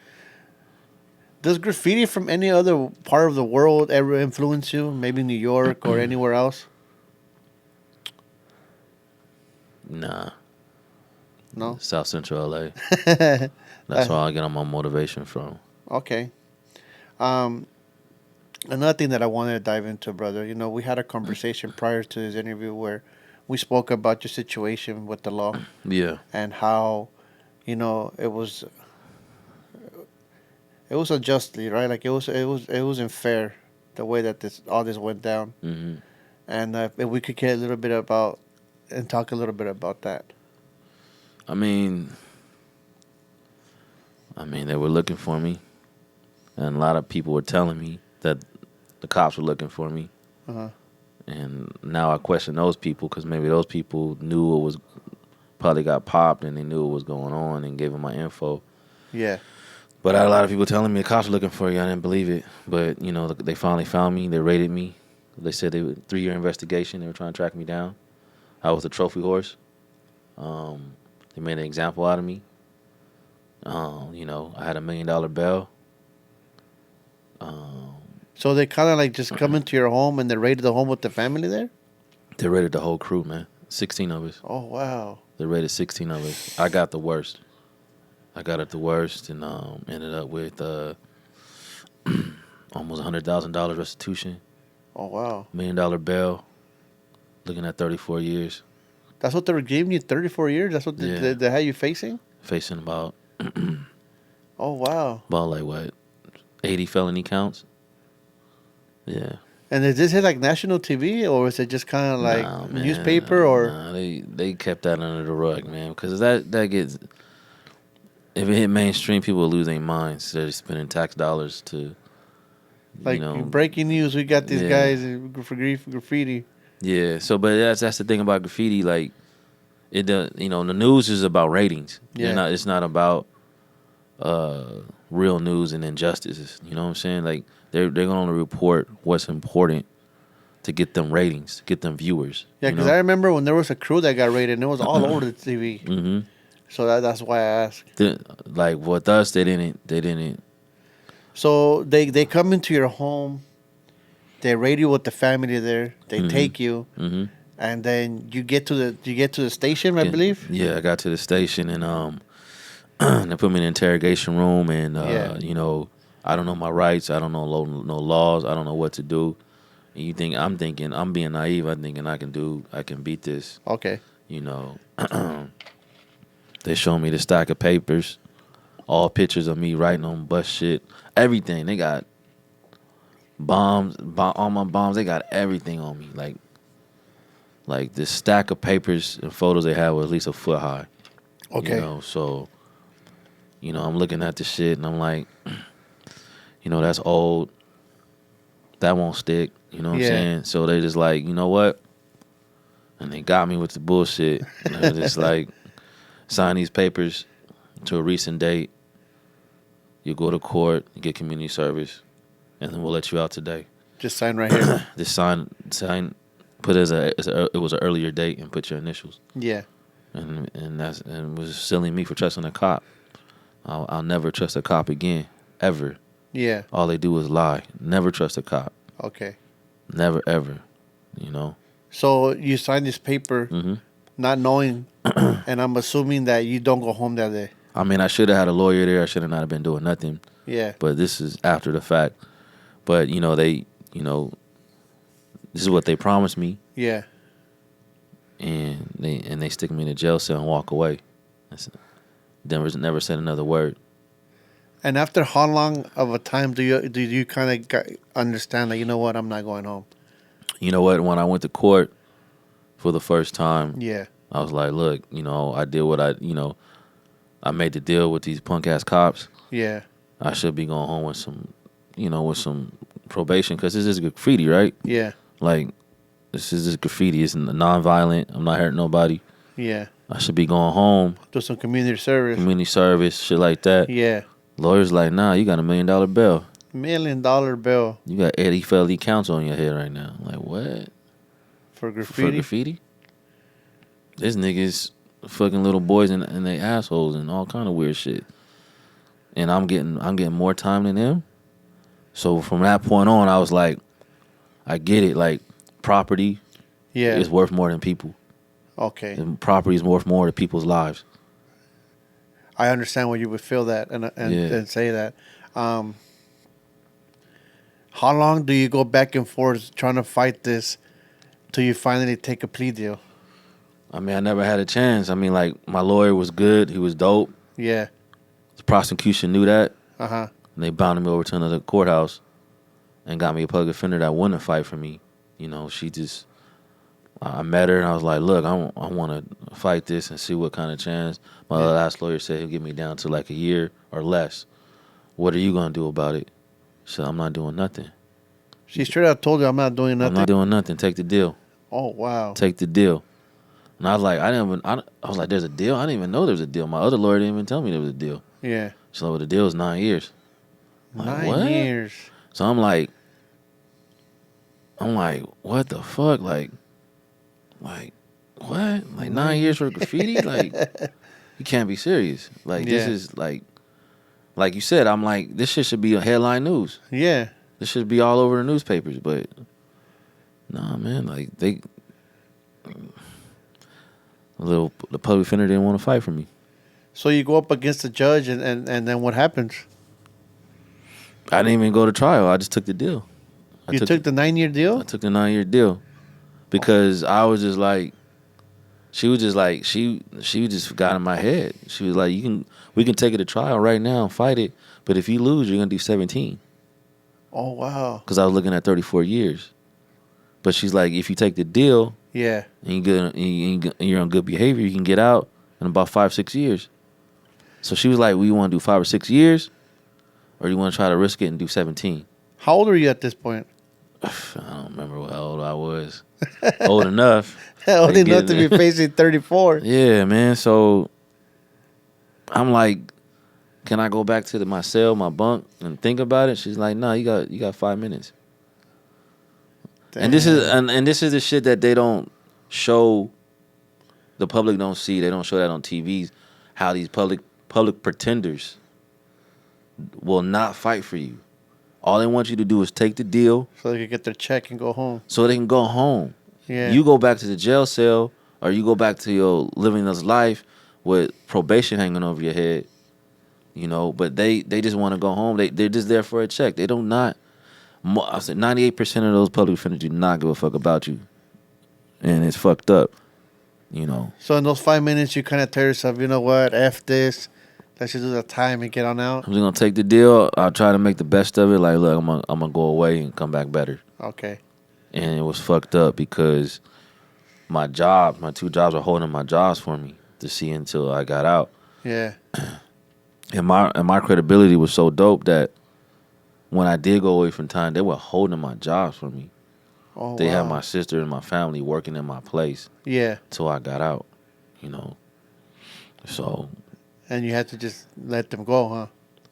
Does graffiti from any other part of the world ever influence you? Maybe New York or anywhere else? Nah. No? South Central LA. That's where I get all my motivation from. Okay. Another thing that I wanted to dive into, brother, we had a conversation prior to this interview where we spoke about your situation with the law. Yeah. And how, it was unjustly, right? Like it was unfair the way that all this went down. Mm-hmm. And if we could get a little bit talk a little bit about that. I mean, they were looking for me, and a lot of people were telling me that the cops were looking for me. Uh-huh. And now I question those people because maybe those people knew probably got popped and they knew what was going on and gave them my info. Yeah. But I had a lot of people telling me the cops were looking for you. I didn't believe it. But, they finally found me. They raided me. They said they were 3-year investigation. They were trying to track me down. I was a trophy horse. They made an example out of me. I had $1 million bail. So they kind of like just come into your home and they raided the home with the family there? They raided the whole crew, man. 16 of us. Oh, wow. They raided 16 of us. I got the worst. I got it the worst and ended up with almost $100,000 restitution. Oh, wow. $1 million bail. Looking at 34 years. That's what they were giving you, 34 years? That's what they had you facing? Facing about... Oh, wow. About like what? 80 felony counts? Yeah. And is this hit like national TV or is it just kind of like newspaper or? Nah, they kept that under the rug, man. Because that gets... If it hit mainstream, people will lose their minds. They're spending tax dollars to, like, breaking news, we got these guys for graffiti. Yeah, so, but that's the thing about graffiti. Like, it does. You know, the news is about ratings. Yeah. It's not about real news and injustices. You know what I'm saying? Like they're going to report what's important to get them ratings, to get them viewers. Yeah, you because know? I remember when there was a crew that got raided, and it was all over the TV. Mm-hmm. So that's why I asked. Like with us, they didn't. So they come into your home, they raid you with the family there, they Mhm. take you, Mm-hmm. and then you get to the station, I believe. Yeah, I got to the station and they put me in an interrogation room and Yeah. you know, I don't know my rights, I don't know no laws, I don't know what to do. And I'm thinking I'm being naive. I'm thinking I can beat this. Okay. You know, they showed me the stack of papers, all pictures of me writing on bus shit, everything. They got bombs, all my bombs. They got everything on me. Like this stack of papers and photos they had was at least a foot high. Okay. You know, so I'm looking at the shit and I'm like, that's old. That won't stick. You know what Yeah. I'm saying? So they just like, you know what? And they got me with the bullshit. And they're just like, sign these papers to a recent date. You go to court, you get community service, and then we'll let you out today. Just sign right here. Just sign. Put it was an earlier date and put your initials. Yeah. And it was silly me for trusting a cop. I'll never trust a cop again, ever. Yeah. All they do is lie. Never trust a cop. Okay. Never ever. You know. So you signed this paper, Mm-hmm. not knowing, and I'm assuming that you don't go home that day. I mean, I should have had a lawyer there. I should have not have been doing nothing. Yeah. But this is after the fact. But this is what they promised me, Yeah. and they stick me in a jail cell and walk away. Never said another word. And after how long of a time do you kind of understand that, you know what, I'm not going home? You know what? When I went to court for the first time, Yeah. I was like, look, I did what I made the deal with these punk ass cops. Yeah. I should be going home with some probation because this is graffiti, right? Yeah. Like, this is just graffiti. It's non-violent. I'm not hurting nobody. Yeah. I should be going home, Do some community service. community service, shit like that. Yeah. Lawyers like, nah, you got $1 million bail. $1 million bill You got 80 felony counts on your head right now. Like, what? for For graffiti. graffiti? This niggas fucking little boys and they assholes and all kind of weird shit. And I'm getting more time than them. So from that point on, I was like, I get it. Like, property Yeah. is worth more than people. Okay. And property is worth more to people's lives. I understand why you would feel that and say that. How long do you go back and forth trying to fight this till you finally take a plea deal? I mean, I never had a chance. I mean, like, my lawyer was good. He was dope. Yeah. The prosecution knew that. Uh-huh. And they bound me over to another courthouse and got me a public defender that wouldn't fight for me. She just, I met her and I was like, look, I want to fight this and see what kind of chance. My last lawyer said he'll get me down to like a year or less. What are you going to do about it? She said, I'm not doing nothing. She straight up told you, I'm not doing nothing. I'm not doing nothing. Take the deal. Oh, wow. Take the deal. And I was like, I was like, there's a deal? I didn't even know there was a deal. My other lawyer didn't even tell me there was a deal. Yeah. She's like, well, the deal is 9 years. I'm like, 9 what? years. So I'm like, what the fuck? Like what? Like 9 years for graffiti? Like, you can't be serious. Like, this is like you said, I'm like, this shit should be a headline news. Yeah. This should be all over the newspapers, but nah, man, like the public defender didn't want to fight for me. So you go up against the judge and then what happens? I didn't even go to trial. I just took the deal. You took the 9-year deal? I took the 9-year deal because I was just like, she was just like, she just got in my head. She was like, we can take it to trial right now and fight it, but if you lose, you're gonna do 17. Oh, wow. Because I was looking at 34 years. But she's like, if you take the deal, Yeah. and you're on good behavior, you can get out in about 5-6 years. So she was like, well, you want to do 5 or 6 years, or you want to try to risk it and do 17? How old are you at this point? I don't remember how old I was. Old enough. Old to enough get to be facing 34. Yeah, man. So I'm like, can I go back to my cell, my bunk, and think about it? She's like, no, you got 5 minutes. And this is Damn. and this is the shit that they don't show. The public don't see. They don't show that on TVs. How these public pretenders will not fight for you. All they want you to do is take the deal So they could get their check and go home. so they can go home. Yeah. You go back to the jail cell or you go back to your living this life with probation hanging over your head, but they just want to go home. They're just there for a check. They don't not. I said 98% of those public defenders do not give a fuck about you. And it's fucked up. So in those 5 minutes, you kind of tell yourself, you know what, F this. Let's just do the time and get on out. I'm just gonna take the deal. I'll try to make the best of it. Like, look, I'm gonna go away and come back better. Okay. And it was fucked up because my 2 jobs are holding my jobs for me to see until I got out. Yeah. And my credibility was so dope that when I did go away from time, they were holding my jobs for me. Oh, They wow. had my sister and my family working in my place Yeah. till I got out. So And you had to just let them go, huh?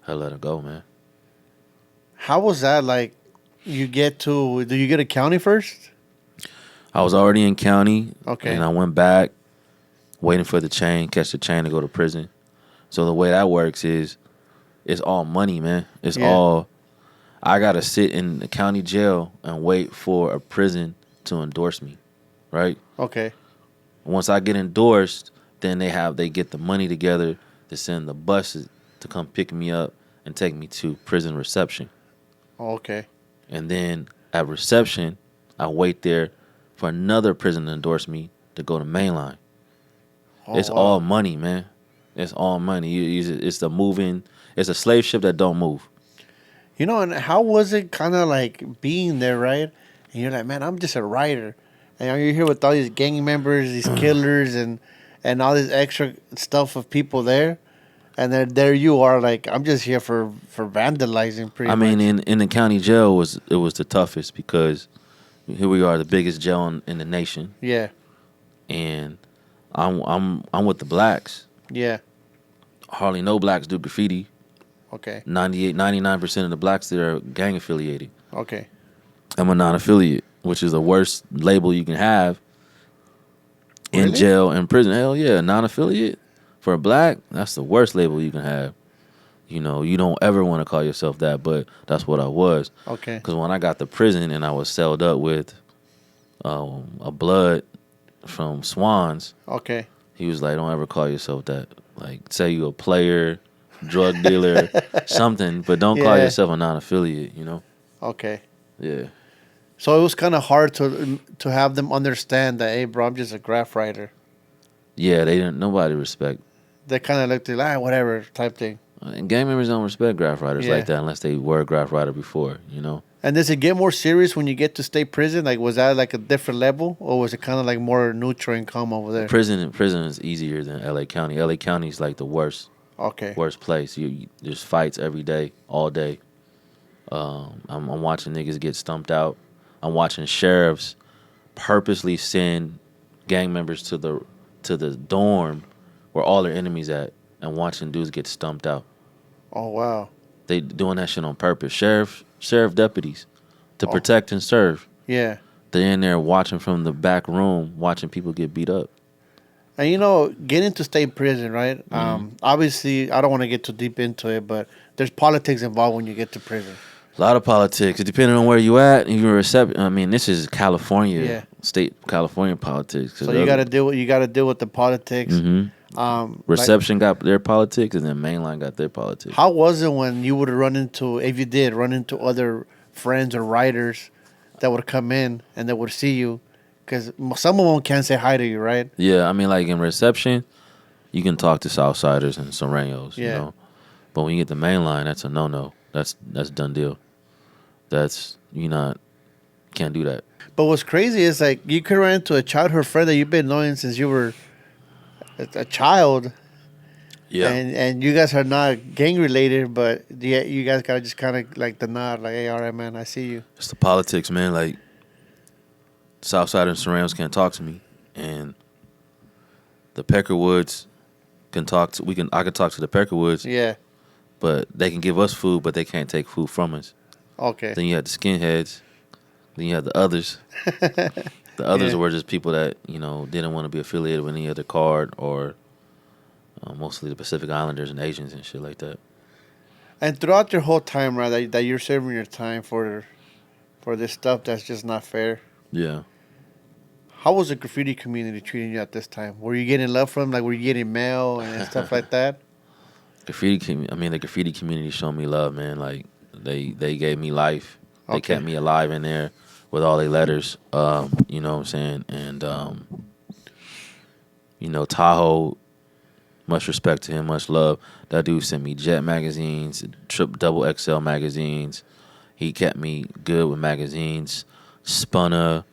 I let it go, man. How was that? Like, do you get to county first? I was already in county. Okay. And I went back, waiting for catch the chain to go to prison. So the way that works is it's all money, man. It's Yeah. all, I got to sit in the county jail and wait for a prison to endorse me, right? Okay. Once I get endorsed, then they get the money together to send the buses to come pick me up and take me to prison reception. Oh, okay. And then at reception, I wait there for another prison to endorse me to go to mainline. Oh, It's wow. all money, man. It's all money. It's it's a slave ship that don't move. And how was it kind of like being there, right? And you're like, man, I'm just a writer. And you're here with all these gang members, these killers, and all this extra stuff of people there. And then there you are, like, I'm just here for vandalizing, pretty I much. mean, in the county jail it was the toughest because here we are, the biggest jail in the nation, Yeah, and I'm with the blacks. yeah, Hardly no blacks do graffiti. okay, 99% of the blacks there are gang affiliated. okay. I'm a non-affiliate, which is the worst label you can have in Really? jail and prison. Hell yeah, non-affiliate for a black, that's the worst label you can have. You don't ever want to call yourself that, but that's what I was. Okay. Because when I got to prison and I was celled up with a blood from Swans, Okay. he was like, don't ever call yourself that. Like, say you a player, drug dealer, something, but don't call Yeah. yourself a non-affiliate, Okay. Yeah. So it was kind of hard to have them understand that, hey, bro, I'm just a graph writer. Yeah, nobody respect. They kind of looked at whatever type thing. And gang members don't respect graph writers Yeah. like that unless they were a graph writer before, And does it get more serious when you get to state prison? Like, was that like a different level, or was it kind of like more neutral and calm over there? Prison is easier than LA County. LA County is like the worst Okay. place. There's fights every day, all day. I'm watching niggas get stumped out. I'm watching sheriffs purposely send gang members to the dorm where all their enemies at, and watching dudes get stumped out. Oh, wow. They doing that shit on purpose. Sheriff deputies to Oh. protect and serve. Yeah. They're in there watching from the back room, watching people get beat up. And getting to state prison, right? Obviously, I don't want to get too deep into it, but there's politics involved when you get to prison. A lot of politics. Depending on where you at, this is California, Yeah. state California politics. So you got to deal with the politics. Reception got their politics, and then mainline got their politics. How was it when you would run into other friends or writers that would come in and that would see you? Because some of them can't say hi to you, right? Yeah, like in reception, you can talk to Southsiders and Serranos, Yeah. But when you get the mainline, that's a no-no. That's done deal. Can't do that. But what's crazy is, like, you could run into a childhood friend that you've been knowing since you were a child. Yeah. And you guys are not gang related, but yeah, you guys gotta just kind of like the nod, like, hey, all right, man, I see you. It's the politics, man. Like Southside and Surrounds can't talk to me, and the Peckerwoods can talk to. We can. I can talk to the Peckerwoods, Yeah. but they can give us food, but they can't take food from us. Okay. Then you have the skinheads. Then you have the others. The others Yeah. were just people that didn't want to be affiliated with any other card, or mostly the Pacific Islanders and Asians and shit like that. And throughout your whole time, right, that you're serving your time for this stuff that's just not fair. Yeah. How was the graffiti community treating you at this time? Were you getting love from them? Like, were you getting mail and stuff like that? The graffiti community showed me love, man. Like they gave me life. They Okay. kept me alive in there with all their letters. You know what I'm saying? And Tahoe, much respect to him, much love. That dude sent me Jet magazines, double XL magazines. He kept me good with magazines. Spunner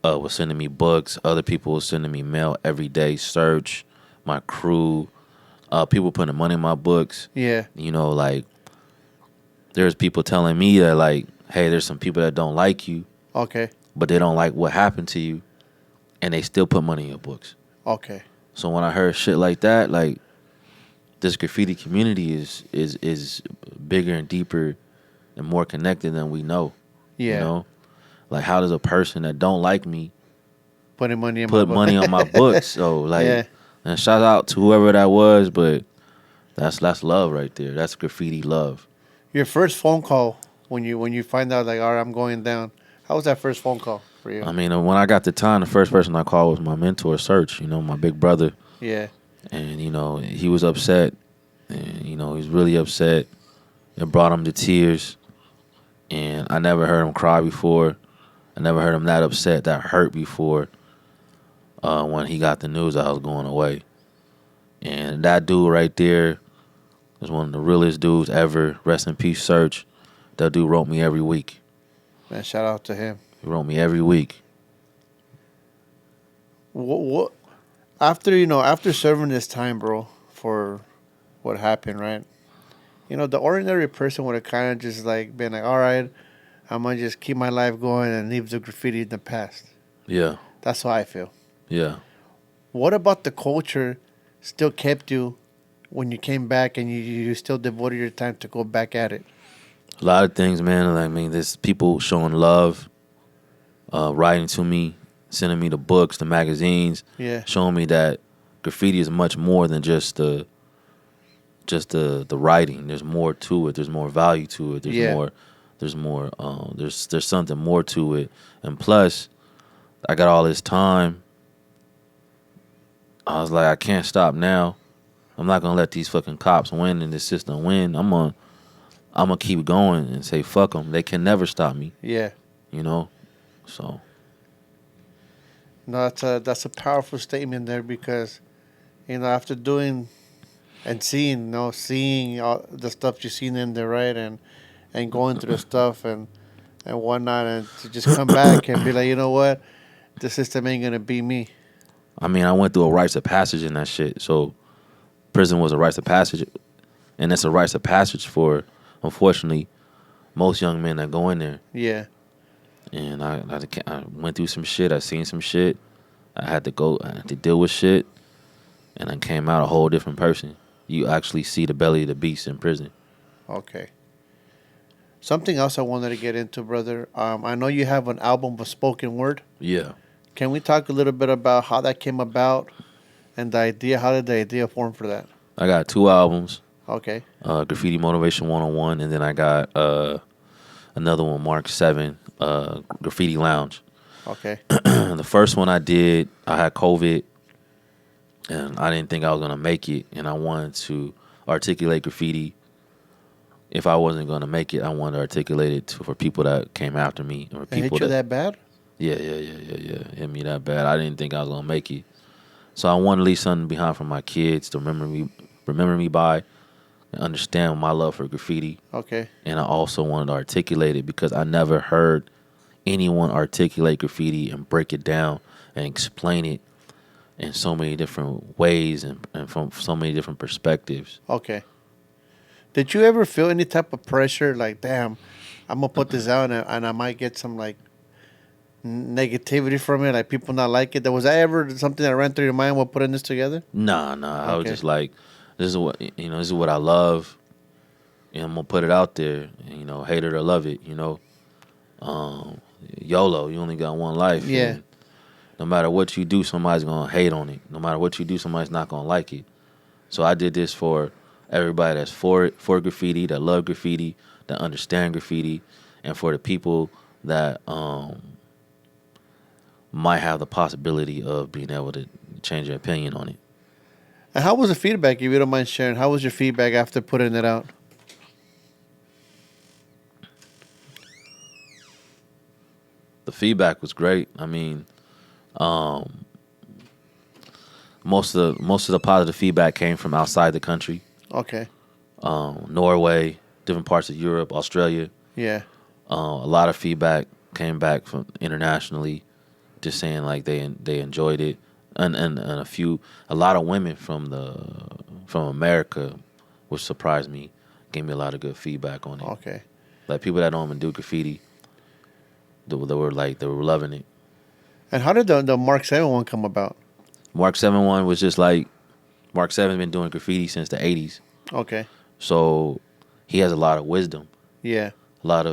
was sending me books. Other people were sending me mail every day. Search, my crew. People putting money in my books. Yeah. Like there's people telling me that, like, hey, there's some people that don't like you, Okay. but they don't like what happened to you, and they still put money in your books. Okay. So when I heard shit like that, like, this graffiti community is bigger and deeper and more connected than we know. Yeah. You know, like, how does a person that don't like me Putting money in put my money on my books? So, like, Yeah. and shout out to whoever that was, but that's love right there. That's graffiti love. Your first phone call when you find out, like, all right, I'm going down. How was that first phone call for you? I mean, when I got the time, the first person I called was my mentor, Search, my big brother. Yeah. And, he was upset. And, he was really upset. It brought him to tears. And I never heard him cry before. I never heard him that upset, that hurt before, when he got the news that I was going away. And that dude right there was one of the realest dudes ever. Rest in peace, Search. That dude wrote me every week. Man, shout out to him. He wrote me every week. What after serving this time, bro, for what happened, right? The ordinary person would have kind of just like been like, all right, I'm gonna just keep my life going and leave the graffiti in the past. Yeah. That's how I feel. Yeah. What about the culture still kept you when you came back and you still devoted your time to go back at it? A lot of things, man. I mean, there's people showing love, writing to me, sending me the books, the magazines, Yeah. showing me that graffiti is much more than just the writing. There's more to it. There's more value to it. There's Yeah. more. There's something more to it. And plus, I got all this time. I was like, I can't stop now. I'm not gonna let these fucking cops win and this system win. I'm gonna keep going and say fuck them. They can never stop me. Yeah. So No, that's a powerful statement there because, after doing and seeing all the stuff you've seen in there, right, and going through the stuff and whatnot, and to just come back and be like, you know what, the system ain't gonna beat me. I mean, I went through a rites of passage in that shit. So prison was a rites of passage, and it's a rites of passage for, unfortunately, most young men that go in there. Yeah. And I went through some shit. I seen some shit. I had to deal with shit, and I came out a whole different person. You actually see the belly of the beast in prison. Okay. Something else I wanted to get into, brother. I know you have an album of spoken word. Yeah. Can we talk a little bit about how that came about and the idea? How did the idea form for that? I got 2 albums. Okay. Graffiti Motivation 101, and then I got another one, Mark 7, Graffiti Lounge. Okay. The first one I did, I had COVID, and I didn't think I was going to make it, and I wanted to articulate graffiti. If I wasn't going to make it, I wanted to articulate it for people that came after me. Or It people hit you that bad? Yeah. Hit me that bad. I didn't think I was going to make it. So I wanted to leave something behind for my kids to remember me by, and understand my love for graffiti. Okay. And I also wanted to articulate it because I never heard anyone articulate graffiti and break it down and explain it in so many different ways and from so many different perspectives. Okay. Did you ever feel any type of pressure, like, damn, I'm gonna put this out and I might get some like negativity from it, like people not like it? There was that ever something that ran through your mind while putting this together? Nah. I was Okay. just like, this is what this is what I love, and I'm gonna put it out there. And, hate it or love it. Um, YOLO. You only got one life, Yeah. and no matter what you do, somebody's gonna hate on it. No matter what you do, somebody's not gonna like it. So I did this for everybody that's for it, for graffiti, that love graffiti, that understand graffiti, and for the people that might have the possibility of being able to change their opinion on it. And how was the feedback, if you don't mind sharing? How was your feedback after putting it out? The feedback was great. I mean, um, most of the positive feedback came from outside the country. Okay. Norway, different parts of Europe, Australia. Yeah. A lot of feedback came back from internationally, just saying like they enjoyed it, and a lot of women from America, which surprised me, gave me a lot of good feedback on it. Okay. Like people that don't even do graffiti, they were loving it. And how did the Mark 7 one come about? Mark 7 was just like Mark 7 been doing graffiti since the 80s, Okay. so he has a lot of wisdom, Yeah. a lot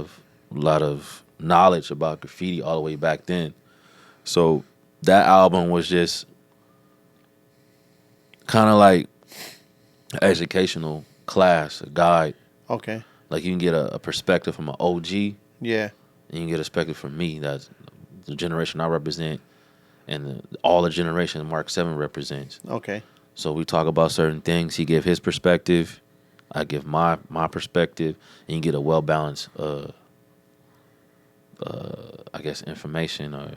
of knowledge about graffiti all the way back then. So that album was just kind of like an educational class, a guide. Okay. Like you can get a perspective from an OG, Yeah. and you can get a perspective from me. That's the generation I represent, and all the generation Mark 7 represents. Okay. So we talk about certain things. He give his perspective, I give my perspective, and you get a well balanced, I guess, information or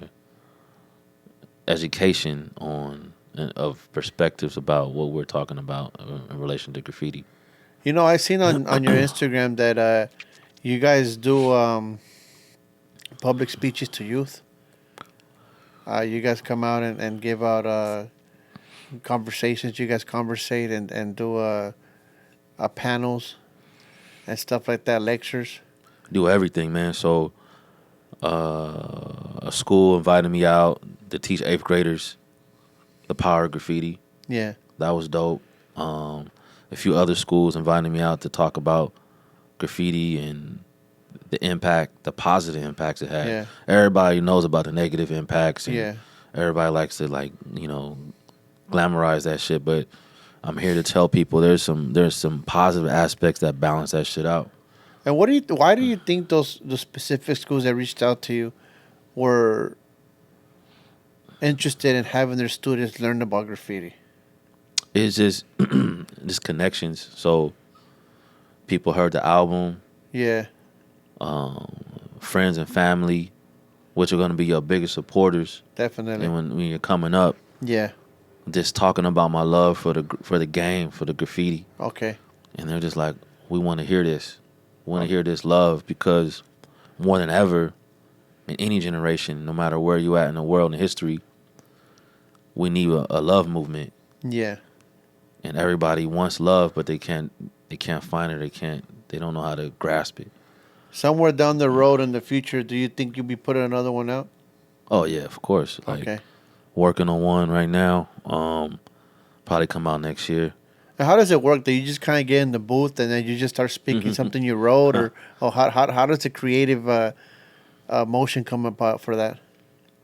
education of perspectives about what we're talking about in relation to graffiti. I seen on your Instagram that you guys do public speeches to youth. You guys come out and give out conversations. You guys conversate and do panels and stuff like that, lectures. Do everything, man. So a school invited me out to teach eighth graders the power of graffiti. Yeah. That was dope. A few other schools invited me out to talk about graffiti and the impact, the positive impacts it had. Yeah. Everybody knows about the negative impacts, and Yeah. everybody likes to glamorize that shit. But I'm here to tell people there's some positive aspects that balance that shit out. And why do you think those specific schools that reached out to you were interested in having their students learn about graffiti? It's just connections. So people heard the album, Yeah. friends and family, which are going to be your biggest supporters. Definitely. And when you're coming up, Yeah. just talking about my love for the game, for the graffiti, Okay. and they're just like, we want to hear this. We want to hear this love, because more than ever, in any generation, no matter where you at in the world and history, we need a love movement. Yeah. And everybody wants love, but they can't find it. They don't know how to grasp it. Somewhere down the road in the future, do you think you'll be putting another one out? Oh yeah, of course. Like, Okay. working on one right now. Probably come out next year. And how does it work? Do you just kind of get in the booth and then you just start speaking something you wrote, or how does the creative motion come about for that?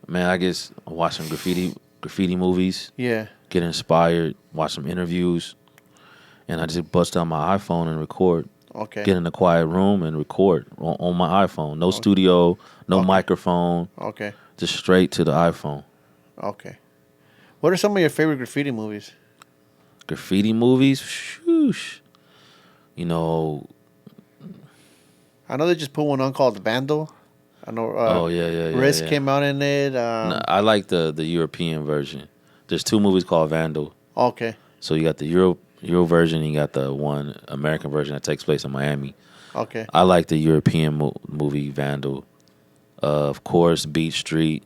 Man, I guess watch some graffiti movies, Yeah. get inspired, watch some interviews, and I just bust out my iPhone and record. Okay. Get in a quiet room and record on my iPhone. No studio, no microphone, Okay. just straight to the iPhone. Okay. What are some of your favorite graffiti movies? Graffiti movies, shoosh. You know, I know they just put one on called Vandal. I know. oh yeah. Risk Yeah. came out in it. No, I like the European version. There's two movies called Vandal. Okay. So you got the Euro version, and you got the one American version that takes place in Miami. Okay. I like the European movie Vandal. Of course, Beat Street.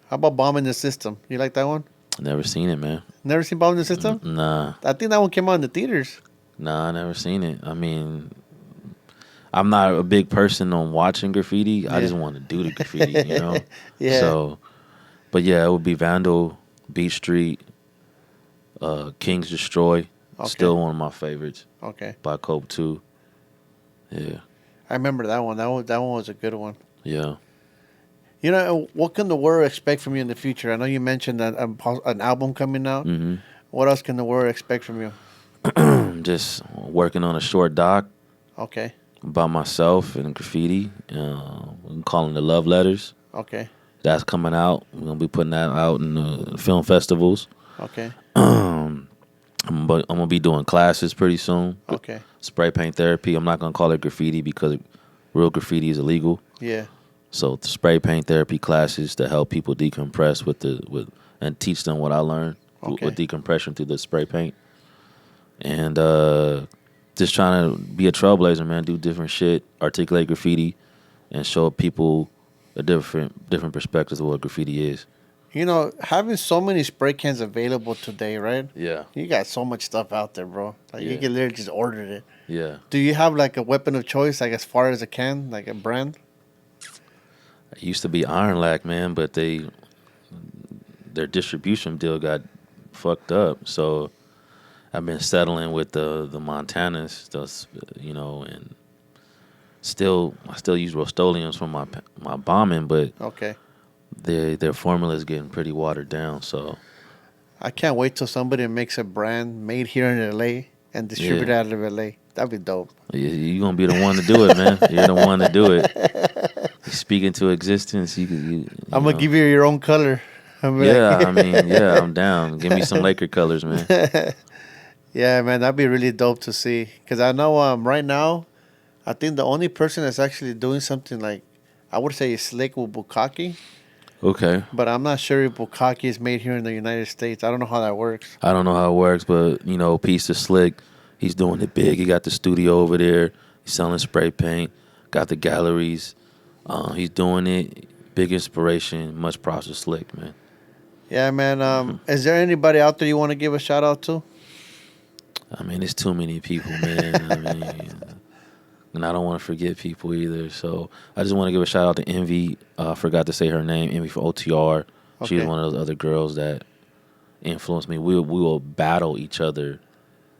How about Bombing the System? You like that one? Never seen it, man. Never seen Bomb in the System? Nah, I think that one came out in the theaters. nah, I never seen it. I mean, I'm not a big person on watching graffiti. I Yeah. just want to do the graffiti, you know. Yeah. So, but yeah, it would be Vandal, Beat Street, Kings Destroy. Okay. Still one of my favorites Okay. by Cope 2. Yeah, I remember that one. That one was a good one. yeah. You know, what can the world expect from you in the future? I know you mentioned that an album coming out. Hmm. What else can the world expect from you? Just working on a short doc Okay. by myself and graffiti. I'm calling the Love Letters. Okay. That's coming out. We're gonna be putting that out in the film festivals. Okay. I'm gonna be doing classes pretty soon. Okay. Spray paint therapy. I'm not gonna call it graffiti because real graffiti is illegal. Yeah. So the spray paint therapy classes to help people decompress with and teach them what I learned Okay. with decompression through the spray paint. And just trying to be a trailblazer, man. Do different shit, articulate graffiti, and show people a different perspectives of what graffiti is. You know, having so many spray cans available today, right? Yeah, You got so much stuff out there, bro. Like you Yeah. can literally just order it. yeah. Do you have like a weapon of choice, like as far as a can, like a brand? It used to be Iron Lac, man, but their distribution deal got fucked up. So I've been settling with the Montanas, those, and I still use Rust-Oleums for my bombing, but Okay. their formula is getting pretty watered down. So I can't wait till somebody makes a brand made here in LA and distributed Yeah. out of LA. That'd be dope. you're gonna be the one to do it, man. You're the one to do it. You speak into existence. You I'm gonna give you your own color. I'm Yeah, like- I mean, yeah, I'm down. Give me some Laker colors, man. Yeah, man, that'd be really dope to see. Cause I know right now, I think the only person that's actually doing something like I would say is slick with bukkake, Okay. but I'm not sure if bukkake is made here in the United States. I don't know how that works. I don't know how it works, but Piece of Slick, he's doing it big. He got the studio over there. He's selling spray paint. Got the galleries. He's doing it. Big inspiration. Much props to Slick, man. Yeah, man. Is there anybody out there you want to give a shout out to? I mean, it's too many people, man. I mean, and I don't want to forget people either. So I just want to give a shout out to Envy. I forgot to say her name. Envy for OTR. She's Okay. one of those other girls that influenced me. We will battle each other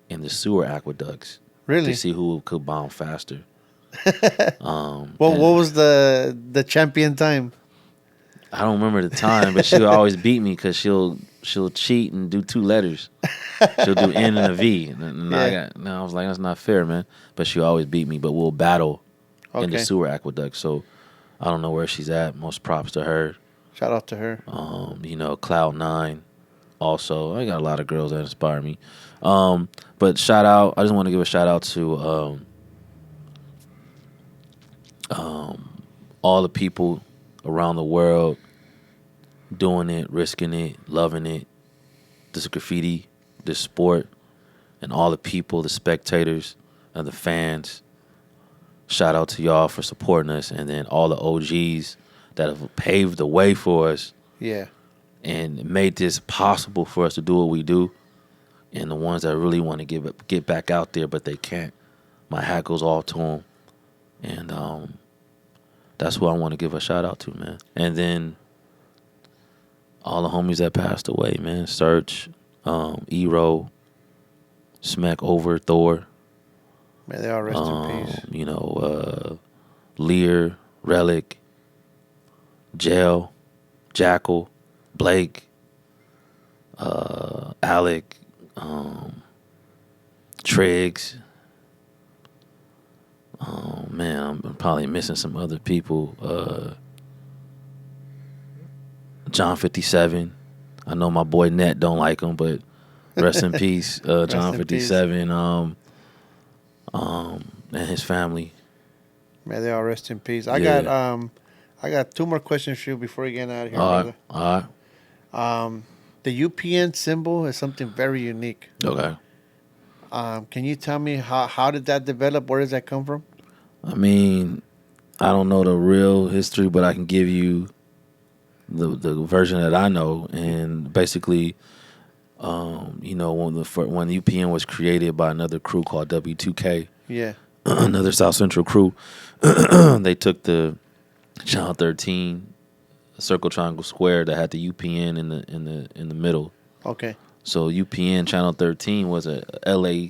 in the sewer aqueducts Really? to see who could bomb faster. Well, and what was the champion time? I don't remember the time, but she'll always beat me because she'll cheat and do two letters. She'll do N and a V, and Yeah. I was like, that's not fair, man. But she'll always beat me. But we'll battle in the Okay. sewer aqueduct. So I don't know where she's at. Most props to her. Shout out to her. Cloud9. Also, I got a lot of girls that inspire me. But shout out. I just want to give a shout out to all the people around the world doing it, risking it, loving it. This graffiti, this sport, and all the people, the spectators, and the fans. Shout out to y'all for supporting us, and then all the OGs that have paved the way for us Yeah. and made this possible for us to do what we do, and the ones that really want to get back out there but they can't. My hat goes off to them, and that's who I want to give a shout out to, man. And then all the homies that passed away, man. Search, Ero, Smack Over, Thor. May they all rest in peace. Lear, Relic, Jail, Jackal, Blake, Alec, Triggs. Oh man, I'm probably missing some other people. John 57. I know my boy Net don't like him, but rest in peace, John in 57. And his family. May they all rest in peace. I Yeah. got two more questions for you before we get out of here, All brother. right, all right. The UPN symbol is something very unique. Okay. Can you tell me how did that develop? Where does that come from? I mean, I don't know the real history, but I can give you the version that I know, and basically, when UPN was created by another crew called W2K, Yeah. another South Central crew, they took the Channel 13 circle triangle square that had the UPN in the middle. Okay. So UPN Channel 13 was a LA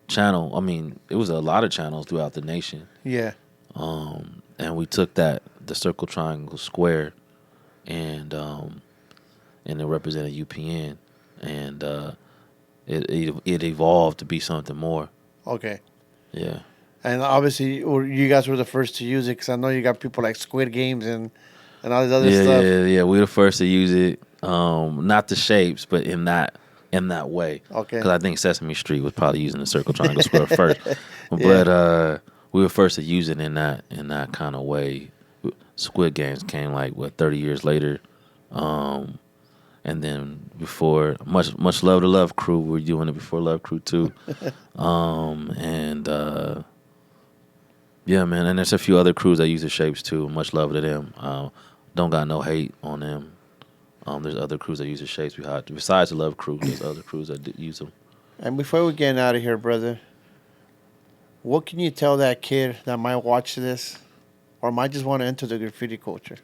channel. I mean, it was a lot of channels throughout the nation. Yeah. And we took the circle triangle square, and it represented UPN, and it evolved to be something more. Okay. Yeah. And obviously, you guys were the first to use it because I know you got people like Squid Games and all this other Yeah, stuff. yeah. We were the first to use it. Not the shapes, but in that way. Okay. Because I think Sesame Street was probably using the circle triangle square first. Yeah. But we were first to use it in that kind of way. Squid Games came like 30 years later. And then before much love to Love Crew, we were doing it before Love Crew 2. And yeah, man, and there's a few other crews that use the shapes too. Much love to them. Don't got no hate on them. There's other crews that use the shapes. Besides the Love Crew, there's other crews that use them. And before we get out of here, brother, what can you tell that kid that might watch this or might just want to enter the graffiti culture?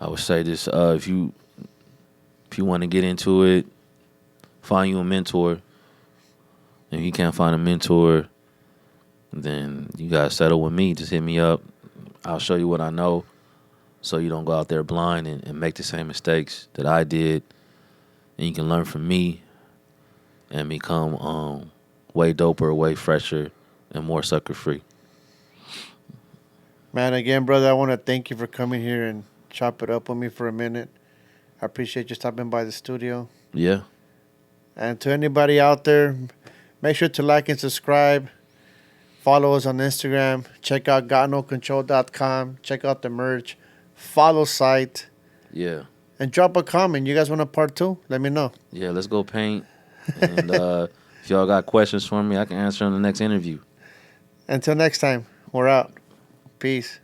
I would say this: if you want to get into it, find you a mentor. If you can't find a mentor, then you gotta settle with me. Just hit me up. I'll show you what I know, so you don't go out there blind and make the same mistakes that I did. And you can learn from me and become way doper, way fresher, and more sucker free. Man, again, brother, I want to thank you for coming here and chop it up with me for a minute. I appreciate you stopping by the studio. Yeah. And to anybody out there, make sure to like and subscribe. Follow us on Instagram. Check out gotnocontrol.com. Check out the merch. Follow site. Yeah. And drop a comment. You guys want a part 2? Let me know. Yeah, let's go paint. And if y'all got questions for me, I can answer in the next interview. Until next time, we're out. Peace.